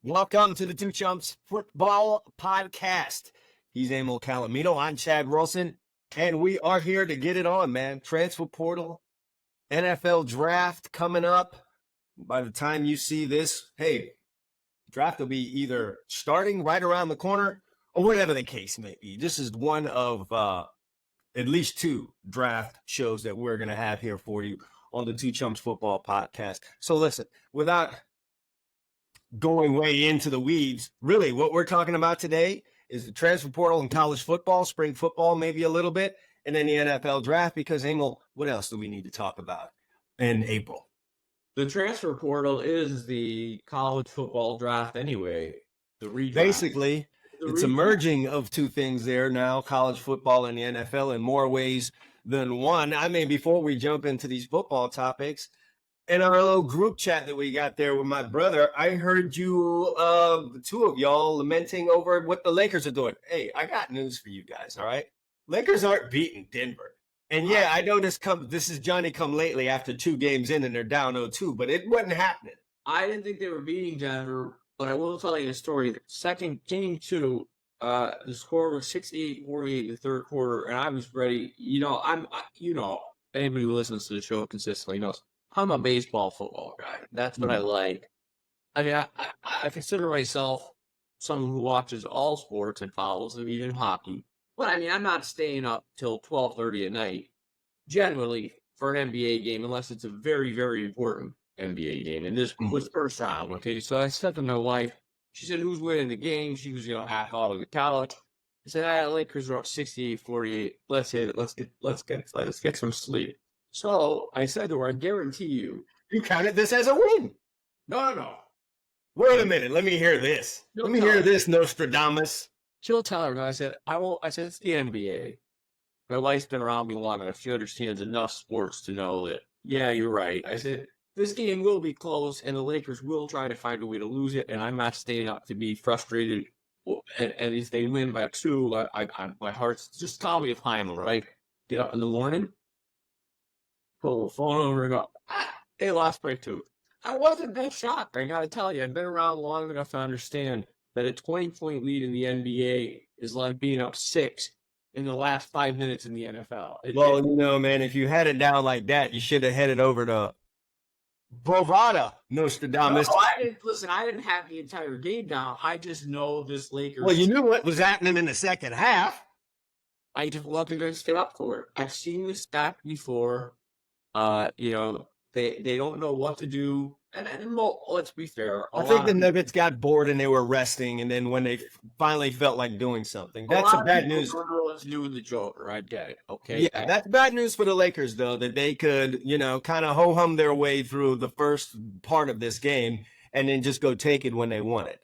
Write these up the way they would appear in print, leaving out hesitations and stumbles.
Welcome to the Two Chumps Football Podcast. He's Emil Calamito. I'm Chad Wilson, and we are here to get it on, man. Transfer portal, NFL draft coming up. By the time you see this, hey, draft will be either starting right around the corner or whatever the case may be. This is one of at least two draft shows that we're going to have here for you on the Two Chumps Football Podcast. So listen, without going way into the weeds, really what we're talking about today is the transfer portal in college football, spring football, maybe a little bit, and then the NFL draft, because Emil, what else do we need to talk about in April? The transfer portal is the college football draft anyway. The redraft. Basically, it's a merging of two things there now, college football and the NFL in more ways than one. I mean, before we jump into these football topics, in our little group chat that we got there with my brother, I heard you, the two of y'all, lamenting over what the Lakers are doing. Hey, I got news for you guys, all right? Lakers aren't beating Denver. And yeah, I know this is Johnny come lately after 2 games in and they're down 0-2, but it wasn't happening. I didn't think they were beating Denver, but I will tell you a story. Second game 2, the score was 68-48 in the third quarter, and I was ready. Anybody who listens to the show consistently knows I'm a baseball football guy. That's what I like. I mean, I consider myself someone who watches all sports and follows them, even hockey. But I mean, I'm not staying up till 12:30 at night, generally, for an NBA game, unless it's a very, very important NBA game. And this was the first time, okay? So I said to my wife, she said, who's winning the game? She was, half out of the couch. I said, Lakers are up 68-48. Let's hit it. Let's get some sleep. So I said to her, I guarantee you. You counted this as a win. No. Wait a minute. Let me hear this. Let me hear this, Nostradamus. She'll tell her. I said, it's the NBA. My wife's been around me long enough. She understands enough sports to know that, yeah, you're right. I said, this game will be close, and the Lakers will try to find a way to lose it, and I'm not staying up to be frustrated. And if they win by 2, my heart's just call me if I'm right. Get up in the morning, pull the phone over and go, they lost by 2. I wasn't that shocked, I gotta tell you. I've been around long enough to understand that a 20-point lead in the NBA is like being up 6 in the last 5 minutes in the NFL. Man, if you had it down like that, you should have headed over to Bovada, Nostradamus. No, I didn't have the entire game down. I just know this Lakers. Well, you knew what was happening in the second half. I just wasn't going to stay up for it. I've seen this back before. They don't know what to do. And let's be fair. I think the Nuggets got bored and they were resting, and then when they finally felt like doing something, that's a bad news. Doing the Joker, I get it. Okay. Yeah, that's bad news for the Lakers, though, that they could, kind of ho-hum their way through the first part of this game and then just go take it when they want it.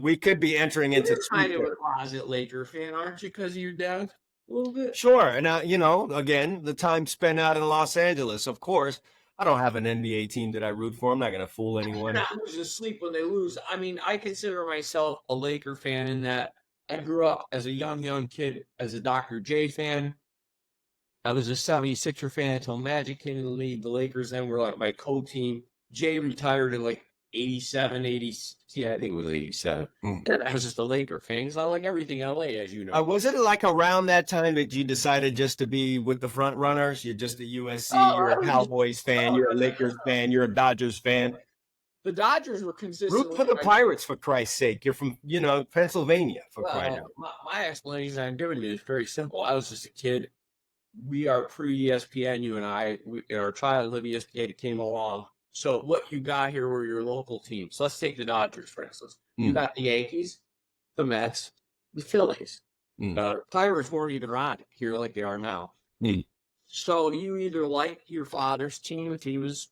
We could be entering into. You're kind of a closet Laker fan, aren't you? Because of your dad, a little bit. Sure, and again, the time spent out in Los Angeles, of course. I don't have an NBA team that I root for. I'm not going to fool anyone. I lose asleep when they lose. I mean, I consider myself a Laker fan in that I grew up as a young kid as a Dr. J fan. I was a 76er fan until Magic came in the league. The Lakers then were like my co-team. Jay retired in like 87, 80. Yeah, I think it was 87. And I was just a Laker fan. It's not like everything LA, as you know. Was it like around that time that you decided just to be with the front runners? You're just a USC, you're a Cowboys fan, you're a Lakers fan, you're a Dodgers fan. The Dodgers were consistent. Root for the Pirates, for Christ's sake. You're from, Pennsylvania, for crying out. My explanation I'm giving you is very simple. I was just a kid. We are pre-ESPN, you and I. Our childhood ESPN came along. So what you got here were your local teams. So let's take the Dodgers, for instance. You got the Yankees, the Mets, the Phillies. The Pirates weren't even around here like they are now. So you either like your father's team if he was,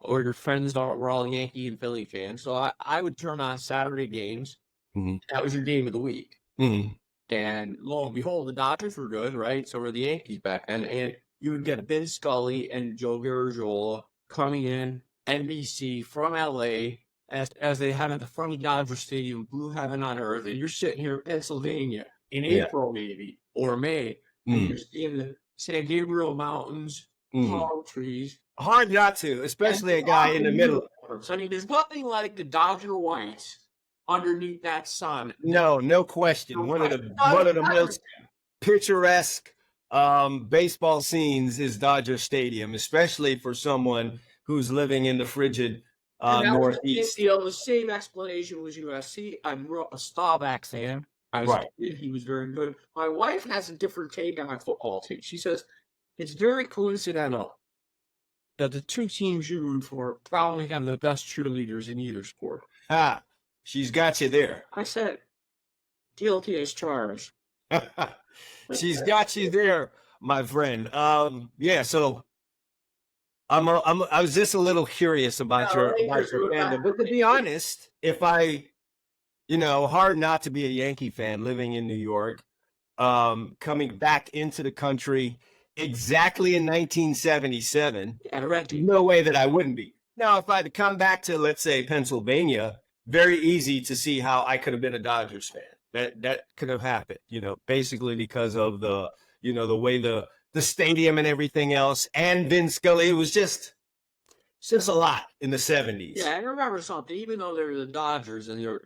or your friends were all Yankee and Philly fans. So I would turn on Saturday games. That was your game of the week. And lo and behold, the Dodgers were good, right? So were the Yankees back then. And you would get Vin Scully and Joe Garagiola coming in, NBC from LA, as they had at the front of Dodger Stadium, blue heaven on earth, and you're sitting here in Pennsylvania in April maybe, or May, and you're seeing the San Gabriel Mountains, palm trees. Hard not to, especially a guy in the middle. difference. I mean, there's nothing like the Dodger whites underneath that sun. No question. One of the most picturesque baseball scenes is Dodger Stadium, especially for someone who's living in the frigid And that was Northeast. the same explanation was USC. I'm a Staubach fan. I was Right. a kid, he was very good. My wife has a different take on my football team. She says it's very coincidental that the two teams you root for probably have the best cheerleaders in either sport. Ah, she's got you there. I said, guilty as charged. She's got you there, my friend. Yeah. So I was just a little curious about your fandom, but to be honest, if I, hard not to be a Yankee fan living in New York, coming back into the country exactly in 1977. No way that I wouldn't be. Now, if I had to come back to, let's say, Pennsylvania, very easy to see how I could have been a Dodgers fan. That could have happened, basically because of the way the stadium and everything else, and Vin Scully. It was just a lot in the 70s. Yeah, I remember something. Even though they're the Dodgers and they're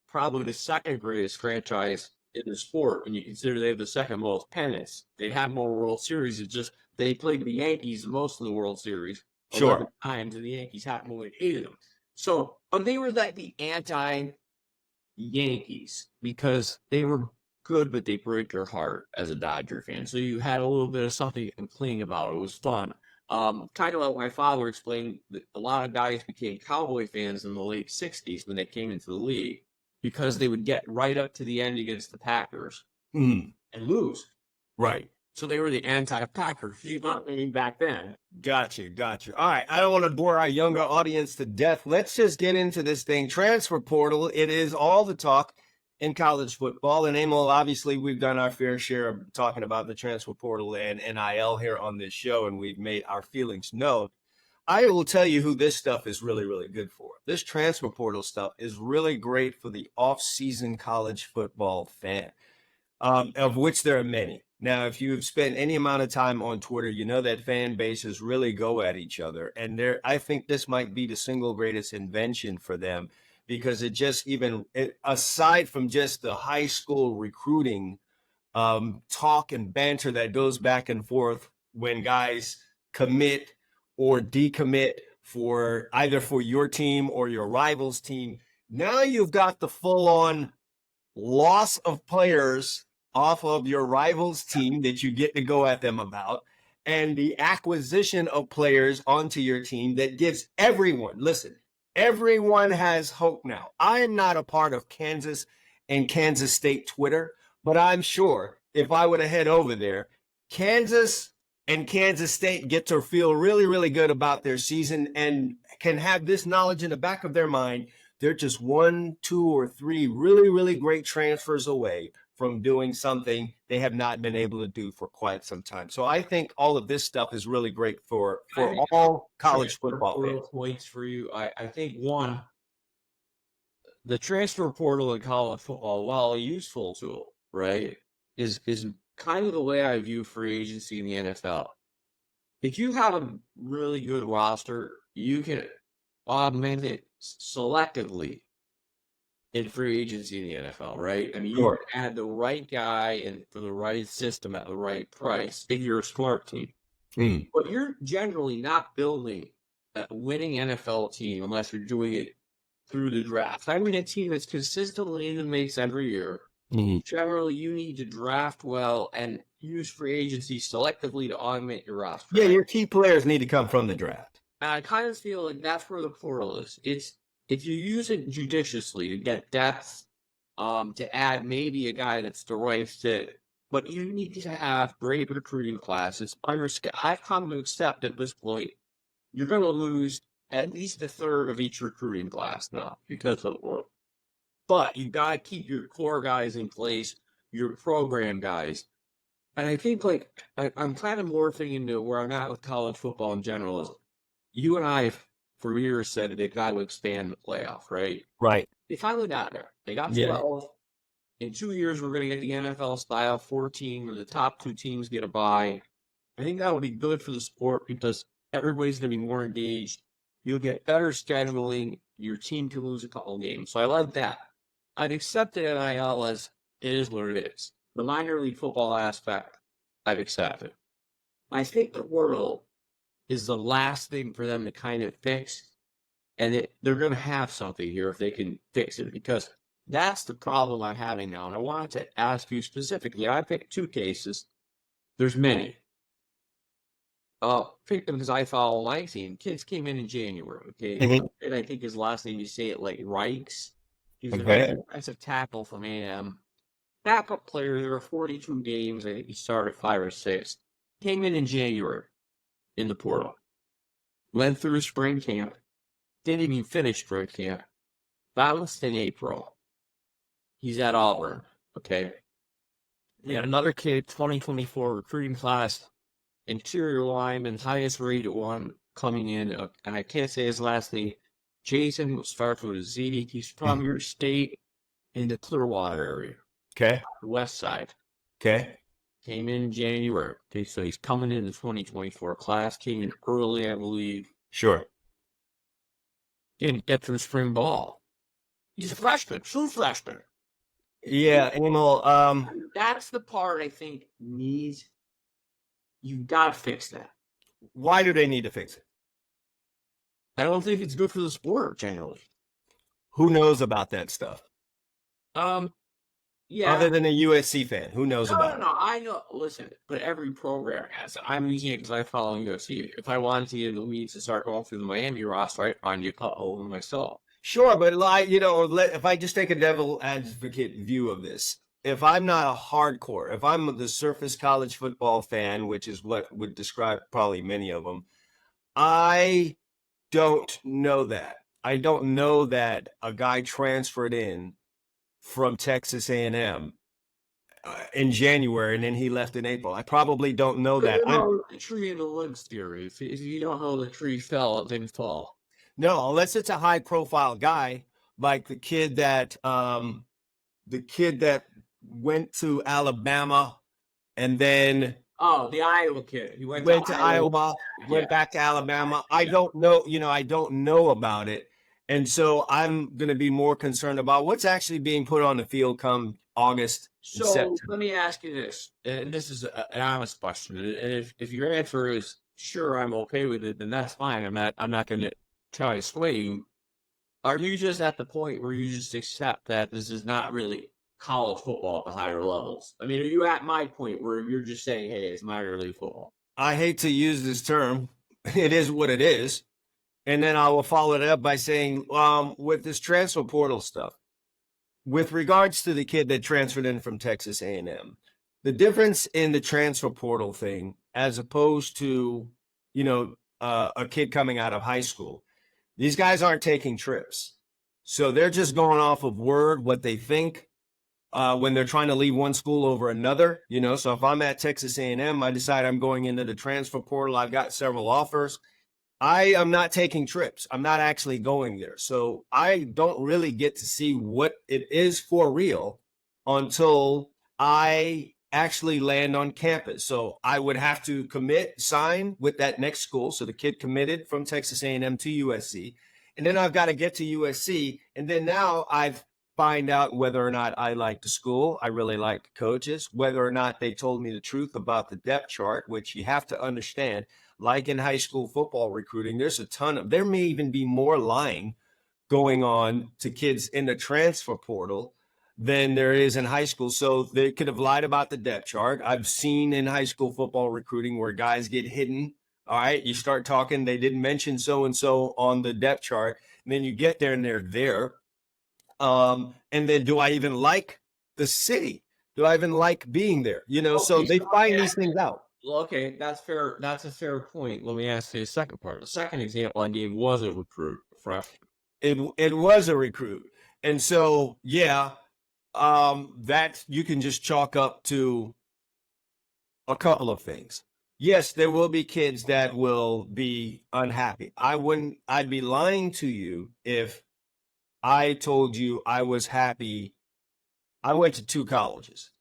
probably the second greatest franchise in the sport, when you consider they have the second most pennants, they have more World Series. It's just they played the Yankees most of the World Series. Sure. Times, and the Yankees happen to hate them. So they were like the anti-Yankees because they were good, but they break your heart as a Dodger fan. So you had a little bit of something to complain about. It was fun. Kind of like my father explained that a lot of guys became Cowboy fans in the late 60s when they came into the league because they would get right up to the end against the Packers and lose. Right. So they were the anti-Packers back then. Gotcha. All right. I don't want to bore our younger audience to death. Let's just get into this thing. Transfer portal. It is all the talk in college football. And Emil, obviously, we've done our fair share of talking about the transfer portal and NIL here on this show, and we've made our feelings known. I will tell you who this stuff is really, really good for. This transfer portal stuff is really great for the off-season college football fan, of which there are many. Now, if you've spent any amount of time on Twitter, you know that fan bases really go at each other. And I think this might be the single greatest invention for them, because it just aside from just the high school recruiting talk and banter that goes back and forth when guys commit or decommit for either for your team or your rival's team, now you've got the full-on loss of players off of your rival's team that you get to go at them about, and the acquisition of players onto your team that gives everyone has hope now. I am not a part of Kansas and Kansas State Twitter, but I'm sure if I were to head over there, Kansas and Kansas State get to feel really, really good about their season and can have this knowledge in the back of their mind. They're just 1, 2, or 3 really, really great transfers away from doing something they have not been able to do for quite some time. So I think all of this stuff is really great for all college football fans. Points for you. I think one, the transfer portal in college football, while a useful tool, right, is kind of the way I view free agency in the NFL. If you have a really good roster, you can augment it selectively in free agency in the NFL, right? I mean, you can add the right guy and for the right system at the right price if you're a smart team. But you're generally not building a winning NFL team unless you're doing it through the draft. I mean, a team that's consistently in the mix every year. Generally, you need to draft well and use free agency selectively to augment your roster. Yeah, your key players need to come from the draft. And I kind of feel like that's where the portal is. It's if you use it judiciously to get depth, to add maybe a guy that's the right fit, but you need to have great recruiting classes. I've come to accept at this point, you're going to lose at least a third of each recruiting class now because of the world. But you got to keep your core guys in place, your program guys. And I think I'm kind of morphing into where I'm at with college football in general. Is you and I for years said that they've got to expand the playoff, right? Right. They finally got there. They got 12. In 2 years, we're going to get the NFL style 14 where the top 2 teams get a bye. I think that would be good for the sport because everybody's going to be more engaged. You'll get better scheduling. Your team can lose a couple games. So I like that. I'd accept the NIL as it is what it is. The minor league football aspect, I'd accept it. I think the portal is the last thing for them to kind of fix. And they're going to have something here if they can fix it, because that's the problem I'm having now. And I wanted to ask you specifically. I picked two cases. There's many. Picked them because I follow my team. Kids came in January, okay? Mhm. And I think his last name, you say it like Reichs. He's Okay. that's a tackle from A&M. Backup player. There were 42 games. I think he started 5 or 6. Came in January in the portal. Went through spring camp. Didn't even finish spring camp. Bounced in April. He's at Auburn, okay? Yeah, another kid, 2024 recruiting class, interior lineman, highest rated one coming in, and I can't say his last name. Jason starts with a Z. He's from your state in the Clearwater area, Okay. the west side. Okay. Came in January. Okay, so he's coming in the 2024 class. Came in early, I believe. Sure. Didn't get to the spring ball. He's a freshman, true freshman. Yeah, Emil. That's the part I think needs. You've got to fix that. Why do they need to fix it? I don't think it's good for the sport generally. Who knows about that stuff? Yeah. Other than a USC fan, who knows about No. I know. Listen, but every program has. I'm using it because I follow USC. If I wanted to get the leads to start going through the Miami roster, I'd find you a couple myself. Sure, but like, if I just take a devil advocate view of this, if I'm not a hardcore, if I'm the surface college football fan, which is what would describe probably many of them, I don't know that. I don't know that a guy transferred in from Texas A&M in January and then he left in April. I probably don't know that. The tree in the woods theory. If you don't know the tree fell, it didn't fall. No, unless it's a high profile guy like the kid that went to Alabama and then the Iowa kid. He went to Iowa, went back to Alabama. I don't know, I don't know about it. And so I'm going to be more concerned about what's actually being put on the field come August. So let me ask you this, and this is an honest question. And if your answer is sure, I'm okay with it, then that's fine. I'm not going to try to sway you. Are you just at the point where you just accept that this is not really college football at the higher levels? I mean, are you at my point where you're just saying, hey, it's minor league football? I hate to use this term. It is what it is. And then I will follow it up by saying, with this transfer portal stuff, with regards to the kid that transferred in from Texas A&M, the difference in the transfer portal thing, as opposed to, a kid coming out of high school, these guys aren't taking trips. So they're just going off of word, what they think, when they're trying to leave one school over another, So if I'm at Texas A&M, I decide I'm going into the transfer portal. I've got several offers. I am not taking trips. I'm not actually going there. So I don't really get to see what it is for real until I actually land on campus. So I would have to sign with that next school. So the kid committed from Texas A&M to USC. And then I've got to get to USC. And then now I've find out whether or not I like the school. I really like the coaches, whether or not they told me the truth about the depth chart, which you have to understand. Like in high school football recruiting, there may even be more lying going on to kids in the transfer portal than there is in high school. So they could have lied about the depth chart. I've seen in high school football recruiting where guys get hidden. All right, you start talking, they didn't mention so-and-so on the depth chart. And then you get there and they're there. And then do I even like the city? Do I even like being there? So they find these things out. Well, okay, that's fair. That's a fair point. Let me ask you the second part. The second example I gave was a recruit, freshman. It was a recruit. And so, that you can just chalk up to a couple of things. Yes, there will be kids that will be unhappy. I'd be lying to you if I told you I was happy. I went to 2 colleges.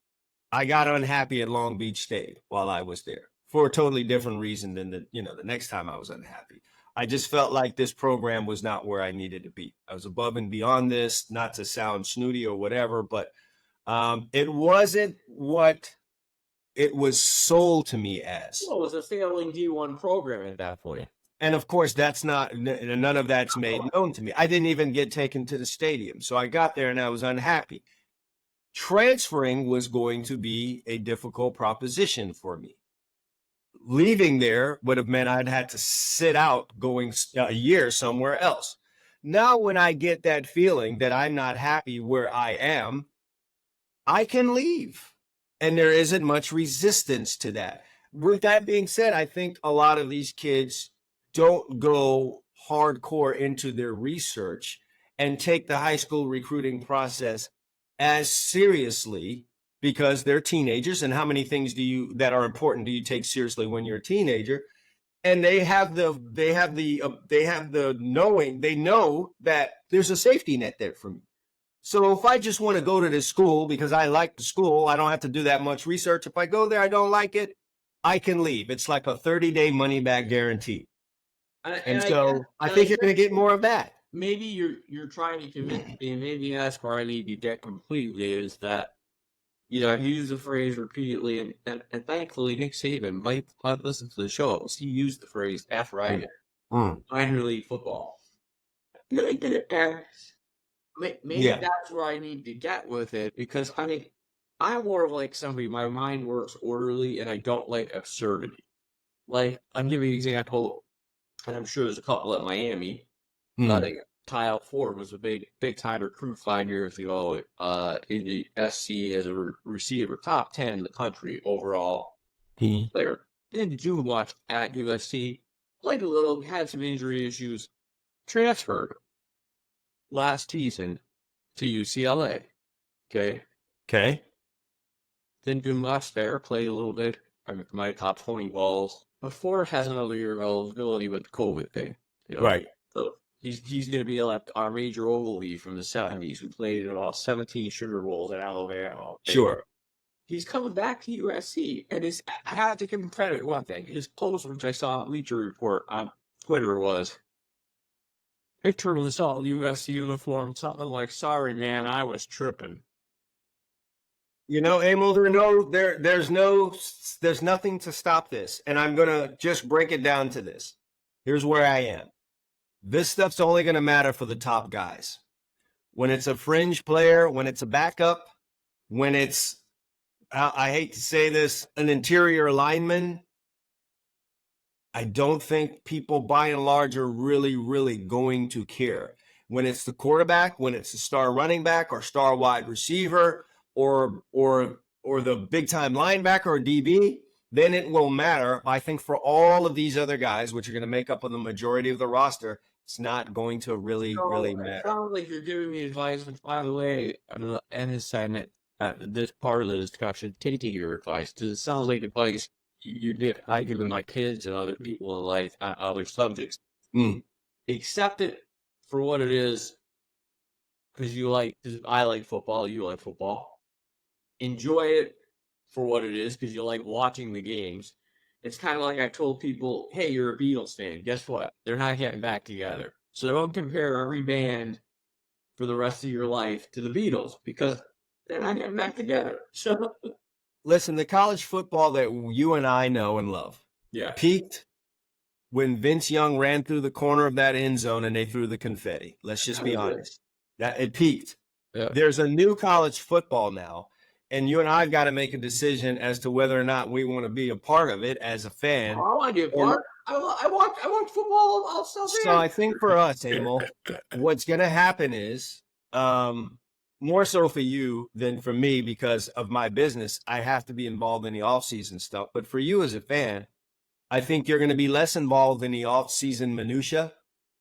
I got unhappy at Long Beach State while I was there for a totally different reason than the next time I was unhappy. I just felt like this program was not where I needed to be. I was above and beyond this, not to sound snooty or whatever, but it wasn't what it was sold to me as. Well, it was a failing D1 program at that point. And of course, none of that's made known to me. I didn't even get taken to the stadium. So I got there and I was unhappy. Transferring was going to be a difficult proposition for me. Leaving there would have meant I'd had to sit out going a year somewhere else. Now, when I get that feeling that I'm not happy where I am, I can leave. And there isn't much resistance to that. With that being said, I think a lot of these kids don't go hardcore into their research and take the high school recruiting process as seriously because they're teenagers. And how many things that are important do you take seriously when you're a teenager? And they know that there's a safety net there for me. So if I just want to go to this school because I like the school, I don't have to do that much research. If I go there, I don't like it, I can leave. It's like a 30-day money back guarantee. And so I think you're going to get more of that. Maybe you're trying to convince me, maybe that's where I need to get completely, is that, I use the phrase repeatedly, and thankfully Nick Saban might listen to the show. He used the phrase after I did. Minor league football. Maybe that's where I need to get with it, because I'm more of like somebody, my mind works orderly and I don't like absurdity. Like, I'm giving you an example, and I'm sure there's a couple at Miami. Kyle Ford was a big time recruit 5 years ago in the SC as a receiver, top 10 in the country overall player. Then did you watch at USC? Played a little, had some injury issues, transferred last season to UCLA. Okay. Didn't do much there, played a little bit. My top 20 balls. But Ford has another year of eligibility with the COVID thing. Right. So he's going to be our major Ogilvy from the 70s, who played in all 17 Sugar Bowls at Alabama. Sure. He's coming back to USC, and I have to give him credit. One thing, his post, which I saw on Bleacher Report on Twitter, was picture of this all USC uniform, something like, "Sorry, man, I was tripping." Emil, there's nothing to stop this, and I'm gonna just break it down to this. Here's where I am. This stuff's only going to matter for the top guys. When it's a fringe player, when it's a backup, when it's, I hate to say this, an interior lineman, I don't think people by and large are really, really going to care. When it's the quarterback, when it's the star running back or star wide receiver or the big time linebacker or DB, then it will matter. I think for all of these other guys, which are going to make up the majority of the roster, it's not going to really matter. It sounds like you're giving me advice, which, by the way, and his side, this part of the discussion, taking your advice, because it sounds like advice I give my kids and other people in life on other subjects. Accept it for what it is, because I like football, you like football. Enjoy it for what it is, because you like watching the games. It's kind of like I told people, hey, you're a Beatles fan. Guess what? They're not getting back together. So don't compare every band for the rest of your life to the Beatles, because they're not getting back together. So listen, the college football that you and I know and love peaked when Vince Young ran through the corner of that end zone and they threw the confetti. Let's just be honest. That it peaked. Yeah. There's a new college football now. And you and I have got to make a decision as to whether or not we want to be a part of it as a fan. I want to be a part. I want football. I'll still see. So I think for us, Emil, what's going to happen is, more so for you than for me because of my business, I have to be involved in the off-season stuff. But for you as a fan, I think you're going to be less involved in the off-season minutia,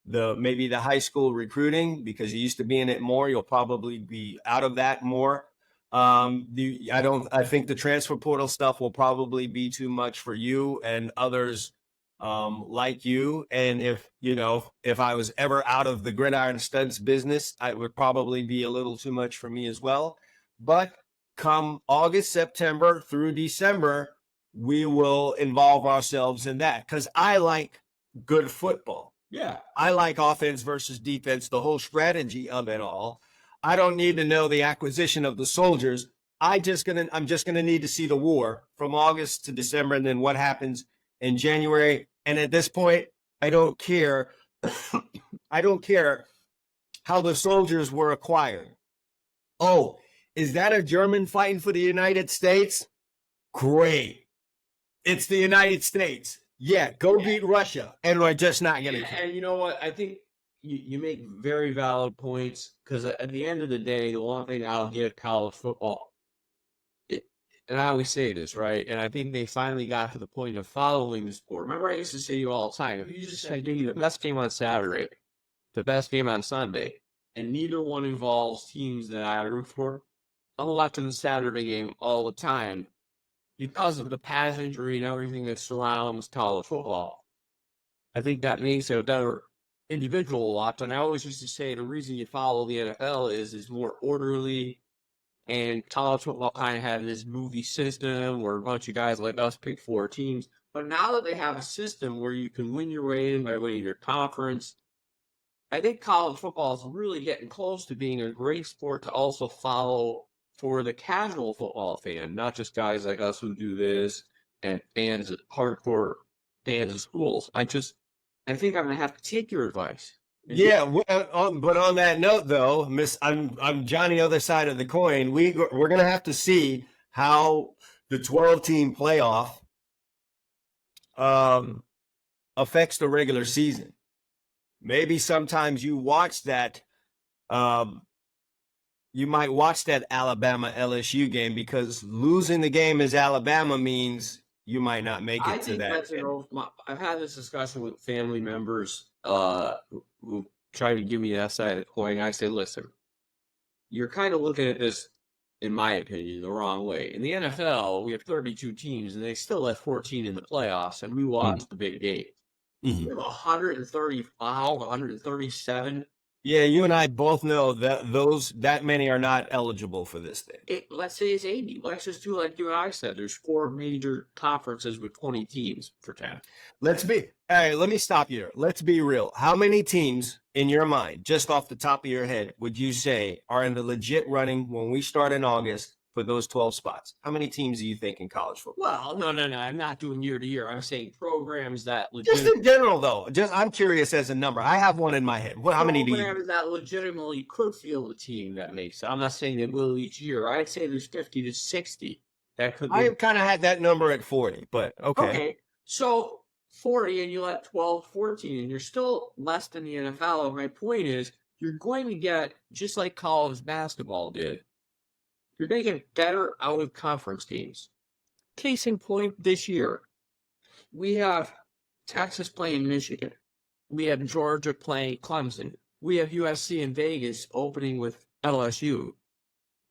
maybe the high school recruiting, because you used to be in it more. You'll probably be out of that more. I think the transfer portal stuff will probably be too much for you and others like you. And if I was ever out of the gridiron studs business, it would probably be a little too much for me as well. But come August, September through December, we will involve ourselves in that because I like good football. Yeah. I like offense versus defense, the whole strategy of it all. I don't need to know the acquisition of the soldiers. I'm just gonna need to see the war from August to December, and then what happens in January. And at this point, I don't care. I don't care how the soldiers were acquired. Oh, is that a German fighting for the United States? Great. It's the United States. Yeah, go beat Russia. And we're just not going to. And you know what? I think you make very valid points because at the end of the day, the one thing I'll give college football, and I always say this, right? And I think they finally got to the point of following the sport. Remember, I used to say to you all the time, if you just say, "Give me the best game on Saturday, the best game on Sunday," and neither one involves teams that I root for, I'm watching the Saturday game all the time because of the past injury and everything that surrounds college football. I think that makes it a better individual watch. And I always used to say the reason you follow the NFL is more orderly. And college football kind of had this movie system where a bunch of guys like us pick 4 teams. But now that they have a system where you can win your way in by winning your conference, I think college football is really getting close to being a great sport to also follow for the casual football fan, not just guys like us who do this and fans, hardcore fans of schools. I think I'm gonna have to take your advice. Yeah, but on that note, though, I'm Johnny other side of the coin. We're gonna have to see how the 12-team playoff affects the regular season. Maybe sometimes you watch that. You might watch that Alabama LSU game because losing the game as Alabama means you might not make it to that. I've had this discussion with family members who try to give me that side of the coin. I say, listen, you're kind of looking at this, in my opinion, the wrong way. In the NFL, we have 32 teams, and they still have 14 in the playoffs, and we watch the big game. We have 135, 137. Yeah, you and I both know that many are not eligible for this thing. Let's say it's 80. Let's just do like you and I said. There's 4 major conferences with 20 teams for 10. Let me stop you there. Let's be real. How many teams in your mind, just off the top of your head, would you say are in the legit running when we start in August for those 12 spots? How many teams do you think in college football? Well, no. I'm not doing year to year. I'm saying programs that just in general, though. I'm curious as a number. I have one in my head. How many do you? Programs that legitimately could field a team that makes it. I'm not saying they will each year. I'd say there's 50 to 60 that could. I kind of had that number at 40, but okay. Okay, so 40 and you let 12, 14, and you're still less than the NFL. And my point is, you're going to get just like college basketball did. You're going to get better out of conference teams. Case in point, this year, we have Texas playing Michigan. We have Georgia playing Clemson. We have USC in Vegas opening with LSU.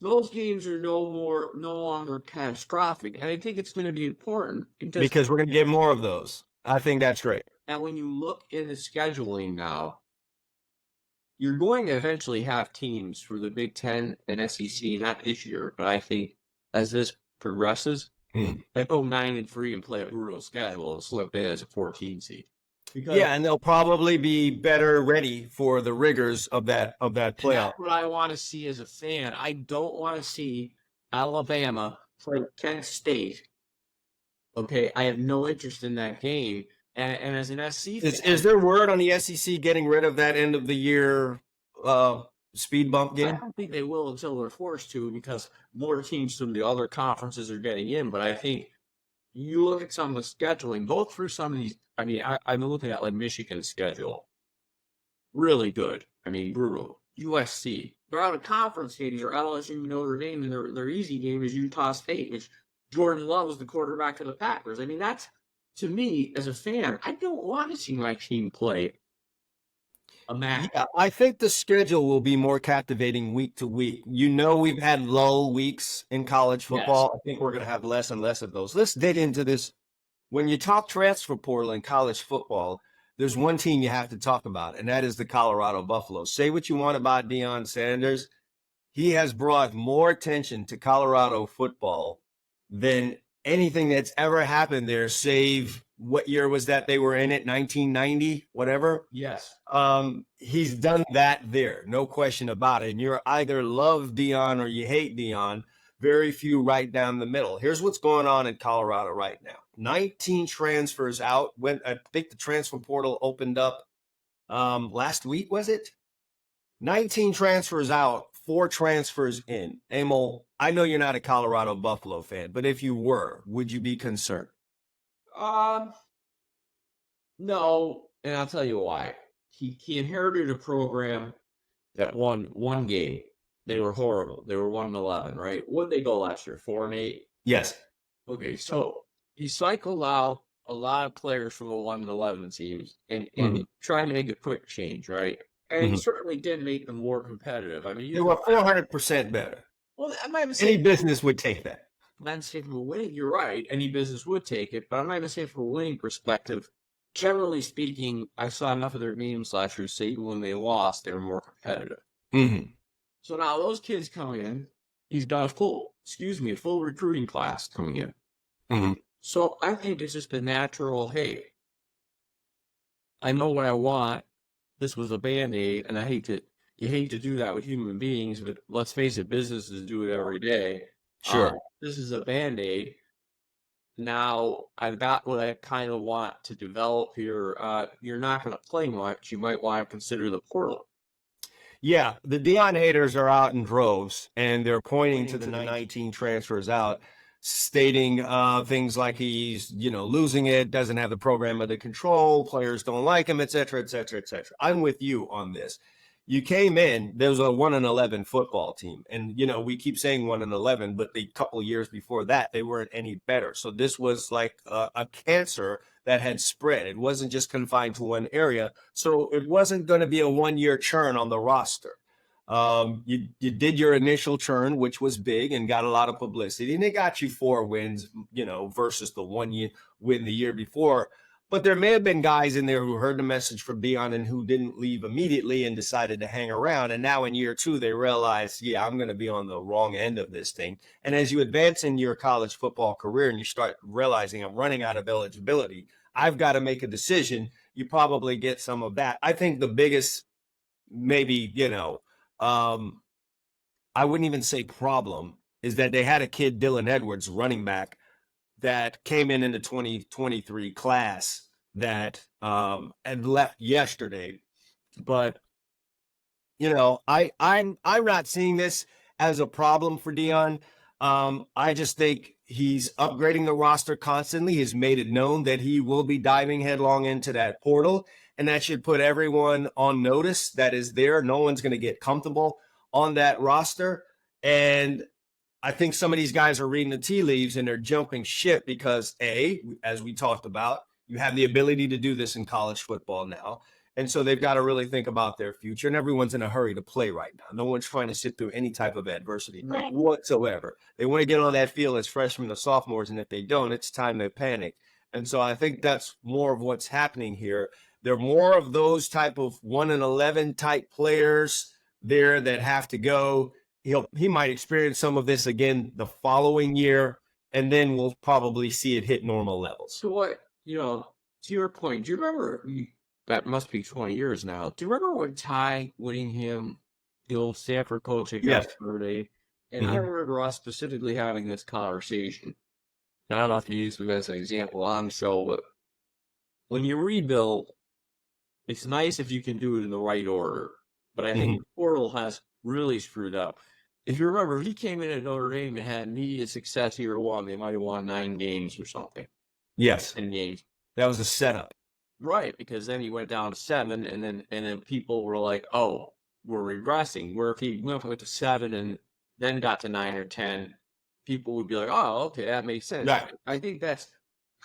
Those games are no longer catastrophic. And I think it's going to be important. Because we're going to get more of those. I think that's great. And when you look in the scheduling now, you're going to eventually have teams for the Big Ten and SEC, not this year, but I think as this progresses, they go 9-3 and play a brutal schedule and slip in as a 14 seed. And they'll probably be better ready for the rigors of that playoff. That's what I want to see as a fan. I don't want to see Alabama play Kent State. Okay, I have no interest in that game. And as an SC fan, is there word on the SEC getting rid of that end of the year speed bump game? I don't think they will until they're forced to because more teams from the other conferences are getting in. But I think you look at some of the scheduling, both through some of these. I mean, I'm looking at like Michigan's schedule. Really good. I mean, brutal. USC. They're out of conference games or LSU, Notre Dame, and their easy game is Utah State, which Jordan Love is the quarterback of the Packers. I mean, that's, to me, as a fan, I don't want to see my team play a match. Yeah, I think the schedule will be more captivating week to week. We've had lull weeks in college football. Yes. I think we're going to have less and less of those. Let's dig into this. When you talk transfer portal in college football, there's one team you have to talk about, and that is the Colorado Buffaloes. Say what you want about Deion Sanders. He has brought more attention to Colorado football than anything that's ever happened there, save what year was that they were in it? 1990, whatever. Yes. He's done that there, no question about it. And you're either love Dion or you hate Dion. Very few right down the middle. Here's what's going on in Colorado right now. 19 transfers out. When I think the transfer portal opened up last week, was it? 19 transfers out, 4 transfers in. Emil, I know you're not a Colorado Buffalo fan, but if you were, would you be concerned? No, and I'll tell you why. He inherited a program that won one game. They were horrible. They were 1-11, right? What did they go last year? 4-8? Yes. Okay, so he cycled out a lot of players from the 1-11 teams and trying to make a quick change, right? And he certainly did make them more competitive. I mean, They were 400% better. well, I'm not even Any saying business would take that. I'm not saying from a winning. You're right. Any business would take it, but I'm not even saying from a winning perspective. Generally speaking, I saw enough of their games last year. Say even when they lost, they were more competitive. Mm-hmm. So now those kids coming in, he's got a full recruiting class coming in. Mm-hmm. So I think it's just a natural, hey, I know what I want. This was a Band-Aid, and you hate to do that with human beings, but let's face it, businesses do it every day. Sure. This is a Band-Aid. Now I've got what I kind of want to develop here. You're not going to play much. You might want to consider the portal. Yeah, the Dion haters are out in droves, and they're pointing to the 19 transfers out, stating things like he's, losing it, doesn't have the program under control, players don't like him, et cetera, et cetera, et cetera. I'm with you on this. You came in, there was a 1-11 football team. And, we keep saying 1-11, but the couple years before that, they weren't any better. So this was like a cancer that had spread. It wasn't just confined to one area. So it wasn't going to be a one-year churn on the roster. You did your initial churn, which was big and got a lot of publicity. And it got you 4 wins, versus the 1 win the year before. But there may have been guys in there who heard the message from Dion and who didn't leave immediately and decided to hang around. And now in year 2, they realize, I'm going to be on the wrong end of this thing. And as you advance in your college football career and you start realizing I'm running out of eligibility, I've got to make a decision. You probably get some of that. I think the biggest, maybe, I wouldn't even say problem, is that they had a kid, Dylan Edwards, running back, that came in the 2023 class that had left yesterday. But, I'm not seeing this as a problem for Dion. I just think he's upgrading the roster constantly. He's made it known that he will be diving headlong into that portal, and that should put everyone on notice that is there. No one's going to get comfortable on that roster. And I think some of these guys are reading the tea leaves and they're jumping ship because, as we talked about, you have the ability to do this in college football now. And so they've got to really think about their future. And everyone's in a hurry to play right now. No one's trying to sit through any type of adversity whatsoever. They want to get on that field as freshmen or sophomores. And if they don't, it's time to panic. And so I think that's more of what's happening here. There are more of those type of 1-11 type players there that have to go. He might experience some of this again the following year, and then we'll probably see it hit normal levels. So what, to your point, do you remember, that must be 20 years now, do you remember when Ty Whittingham, the old Stanford coach, at yesterday, and I remember us specifically having this conversation. And I don't know if you use me as an example on the show, but when you rebuild, it's nice if you can do it in the right order. But I think the portal has really screwed up. If you remember, he came in at Notre Dame and had immediate success year 1. They might have won 9 games or something. Yes. 10 games. That was a setup. Right, because then he went down to 7, and then people were like, oh, we're regressing. Where if he went to 7 and then got to 9 or 10, people would be like, oh, okay, that makes sense. Right. I think that's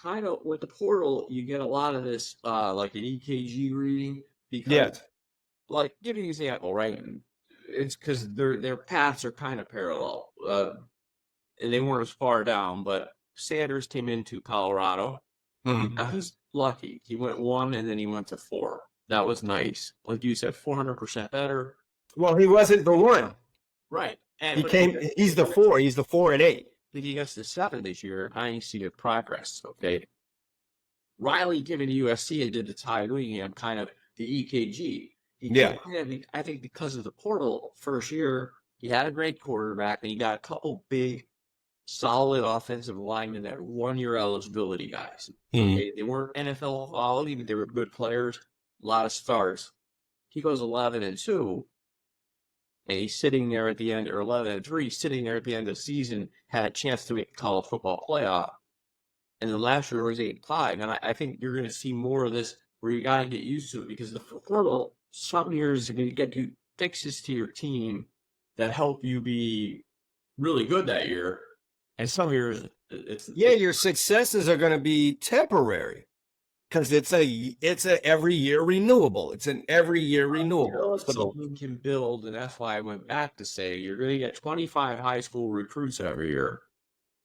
kind of with the portal, you get a lot of this, like an EKG reading. Because, like, give you an example, right? It's because their paths are kind of parallel. And they weren't as far down, but Sanders came into Colorado. I was lucky. He went 1 and then he went to 4. That was nice. Like you said, 400% better. Well, he wasn't the 1. Right. He's the 4. He's the 4 and 8. If he gets to 7 this year, I see a progress, okay? Riley given to USC and did the Ty Willingham kind of the EKG. He Yeah. came in, I think because of the portal first year, he had a great quarterback and he got a couple big, solid offensive linemen that 1 year eligibility guys. They weren't NFL quality, but they were good players, a lot of stars. He goes 11-2, and he's sitting there at the end, or 11-3, sitting there at the end of the season, had a chance to make college football playoff. And then last year was 8-5. And I think you're going to see more of this where you got to get used to it because the portal, some years, are going to get you fixes to your team that help you be really good that year. And some years, your successes are going to be temporary because it's a every year renewable. It's an every year renewable. So you can build, and that's why I went back to say you're going to get 25 high school recruits every year.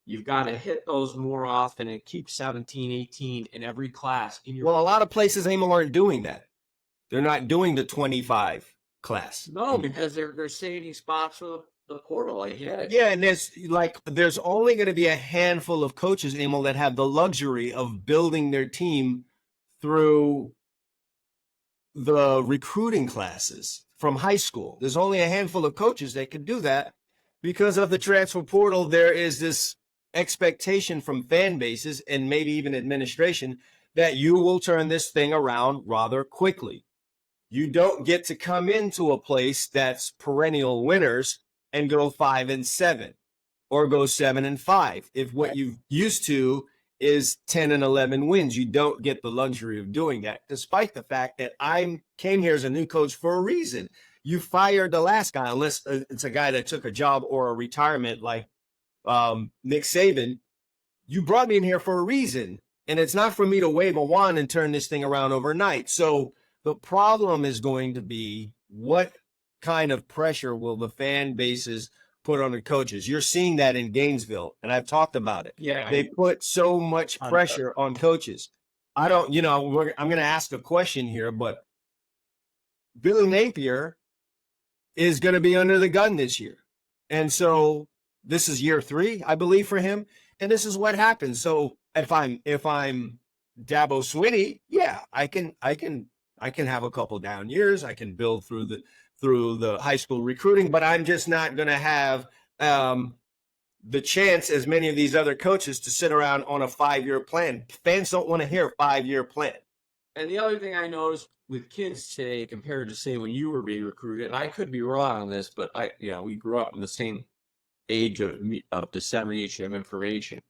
You've got to hit those more often and keep 17, 18 in every class. Well, a lot of places aren't doing that. They're not doing the 25 class. No, because they're saving spots for the portal. Yeah, and there's only going to be a handful of coaches, Emil, that have the luxury of building their team through the recruiting classes from high school. There's only a handful of coaches that can do that because of the transfer portal. There is this expectation from fan bases and maybe even administration that you will turn this thing around rather quickly. You don't get to come into a place that's perennial winners and go 5-7 or go 7-5. If what you've used to is 10-11 wins, you don't get the luxury of doing that, despite the fact that I came here as a new coach for a reason. You fired the last guy, unless it's a guy that took a job or a retirement like Nick Saban. You brought me in here for a reason, and it's not for me to wave a wand and turn this thing around overnight. So the problem is going to be, what kind of pressure will the fan bases put on the coaches? You're seeing that in Gainesville, and I've talked about it. Yeah, they put so much pressure on coaches. I'm going to ask a question here, but Billy Napier is going to be under the gun this year. And so this is year 3, I believe, for him. And this is what happens. So if I'm Dabo Swinney, yeah, I can have a couple down years. I can build through the high school recruiting, but I'm just not going to have the chance, as many of these other coaches, to sit around on a 5-year plan. Fans don't want to hear a 5-year plan. And the other thing I noticed with kids today compared to, say, when you were being recruited, and I could be wrong on this, but we grew up in the same age of dissemination of information.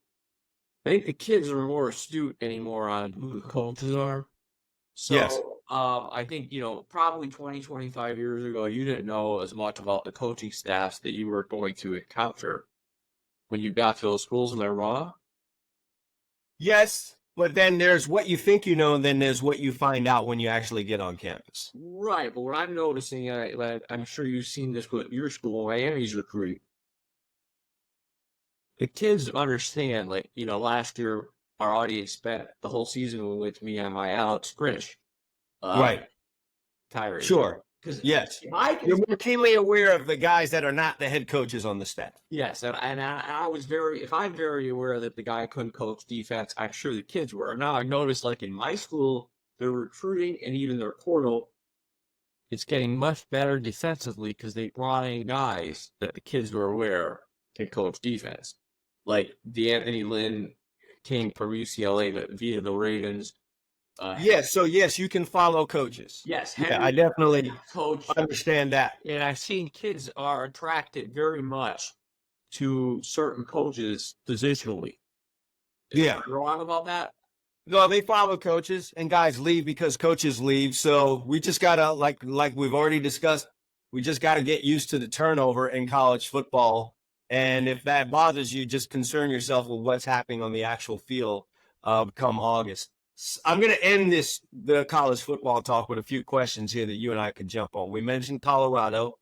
I think the kids are more astute anymore on who the coaches are. So, yes. I think, probably 20, 25 years ago, you didn't know as much about the coaching staffs that you were going to encounter when you got to those schools. Am I wrong? Yes, but then there's what you think you know, and then there's what you find out when you actually get on campus. Right, but what I'm noticing, I'm sure you've seen this with your school, Miami's recruiting. The kids understand, last year, our audience spent the whole season with me and my Alex Grinch. Right. Tyree. Sure. Yes. You're more keenly aware of the guys that are not the head coaches on the staff. Yes. And I was I'm very aware that the guy couldn't coach defense, I'm sure the kids were. Now I noticed, in my school, their recruiting and even their portal, it's getting much better defensively because they brought in guys that the kids were aware can coach defense. Like D'Anthony Lynn came from UCLA, but via the Ravens. Yes, you can follow coaches. Yes, I definitely understand that. And I've seen kids are attracted very much to certain coaches positionally. Is that wrong about that? No, they follow coaches, and guys leave because coaches leave. So we just gotta, like we've already discussed, we just gotta get used to the turnover in college football. And if that bothers you, just concern yourself with what's happening on the actual field come August. I'm going to end the college football talk with a few questions here that you and I could jump on. We mentioned Colorado.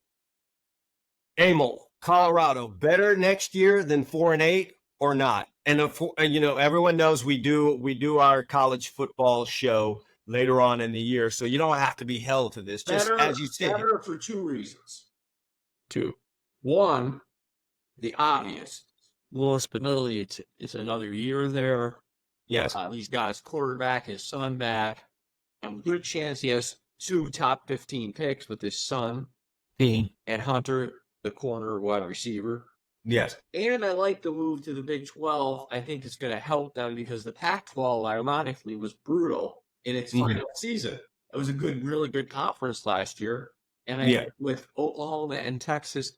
Emil, Colorado, better next year than 4-8 or not? And everyone knows we do our college football show later on in the year, so you don't have to be held to this. Just better, as you said, better for 2 reasons. 2. 1, the obvious. Louis Spinelli, it's another year there. Yes. He's got his quarterback, his son back. And good chance he has 2 top 15 picks with his son and Hunter, the corner wide receiver. Yes. And I like the move to the Big 12. I think it's going to help them because the Pac-12, ironically, was brutal in its final season. It was a really good conference last year. And with Oklahoma and Texas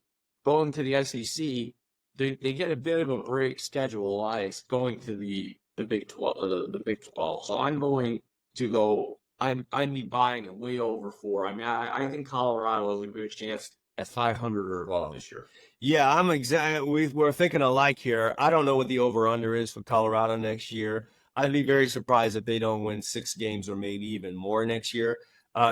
going to the SEC, they get a bit of a break schedule-wise going to the Big 12. The Big 12. So I'm going to go. I'd be buying it way over 4. I mean, I think Colorado has a good chance at 500 or above this year. Yeah, we're thinking alike here. I don't know what the over-under is for Colorado next year. I'd be very surprised if they don't win 6 games or maybe even more next year.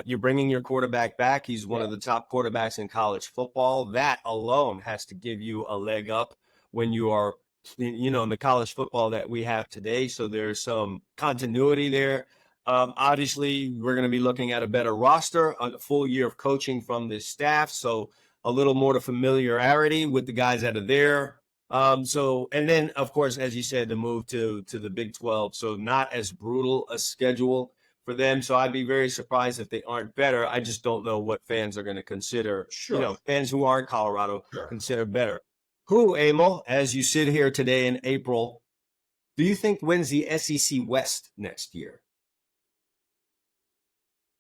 You're bringing your quarterback back. He's one of the top quarterbacks in college football. That alone has to give you a leg up when you are, in the college football that we have today. So there's some continuity there. Obviously, we're going to be looking at a better roster, a full year of coaching from this staff. So a little more to familiarity with the guys that are there. And then, of course, as you said, the move to the Big 12. So not as brutal a schedule for them. So I'd be very surprised if they aren't better. I just don't know what fans are going to consider, fans who aren't Colorado consider better. Who, Emil, as you sit here today in April, do you think wins the SEC West next year?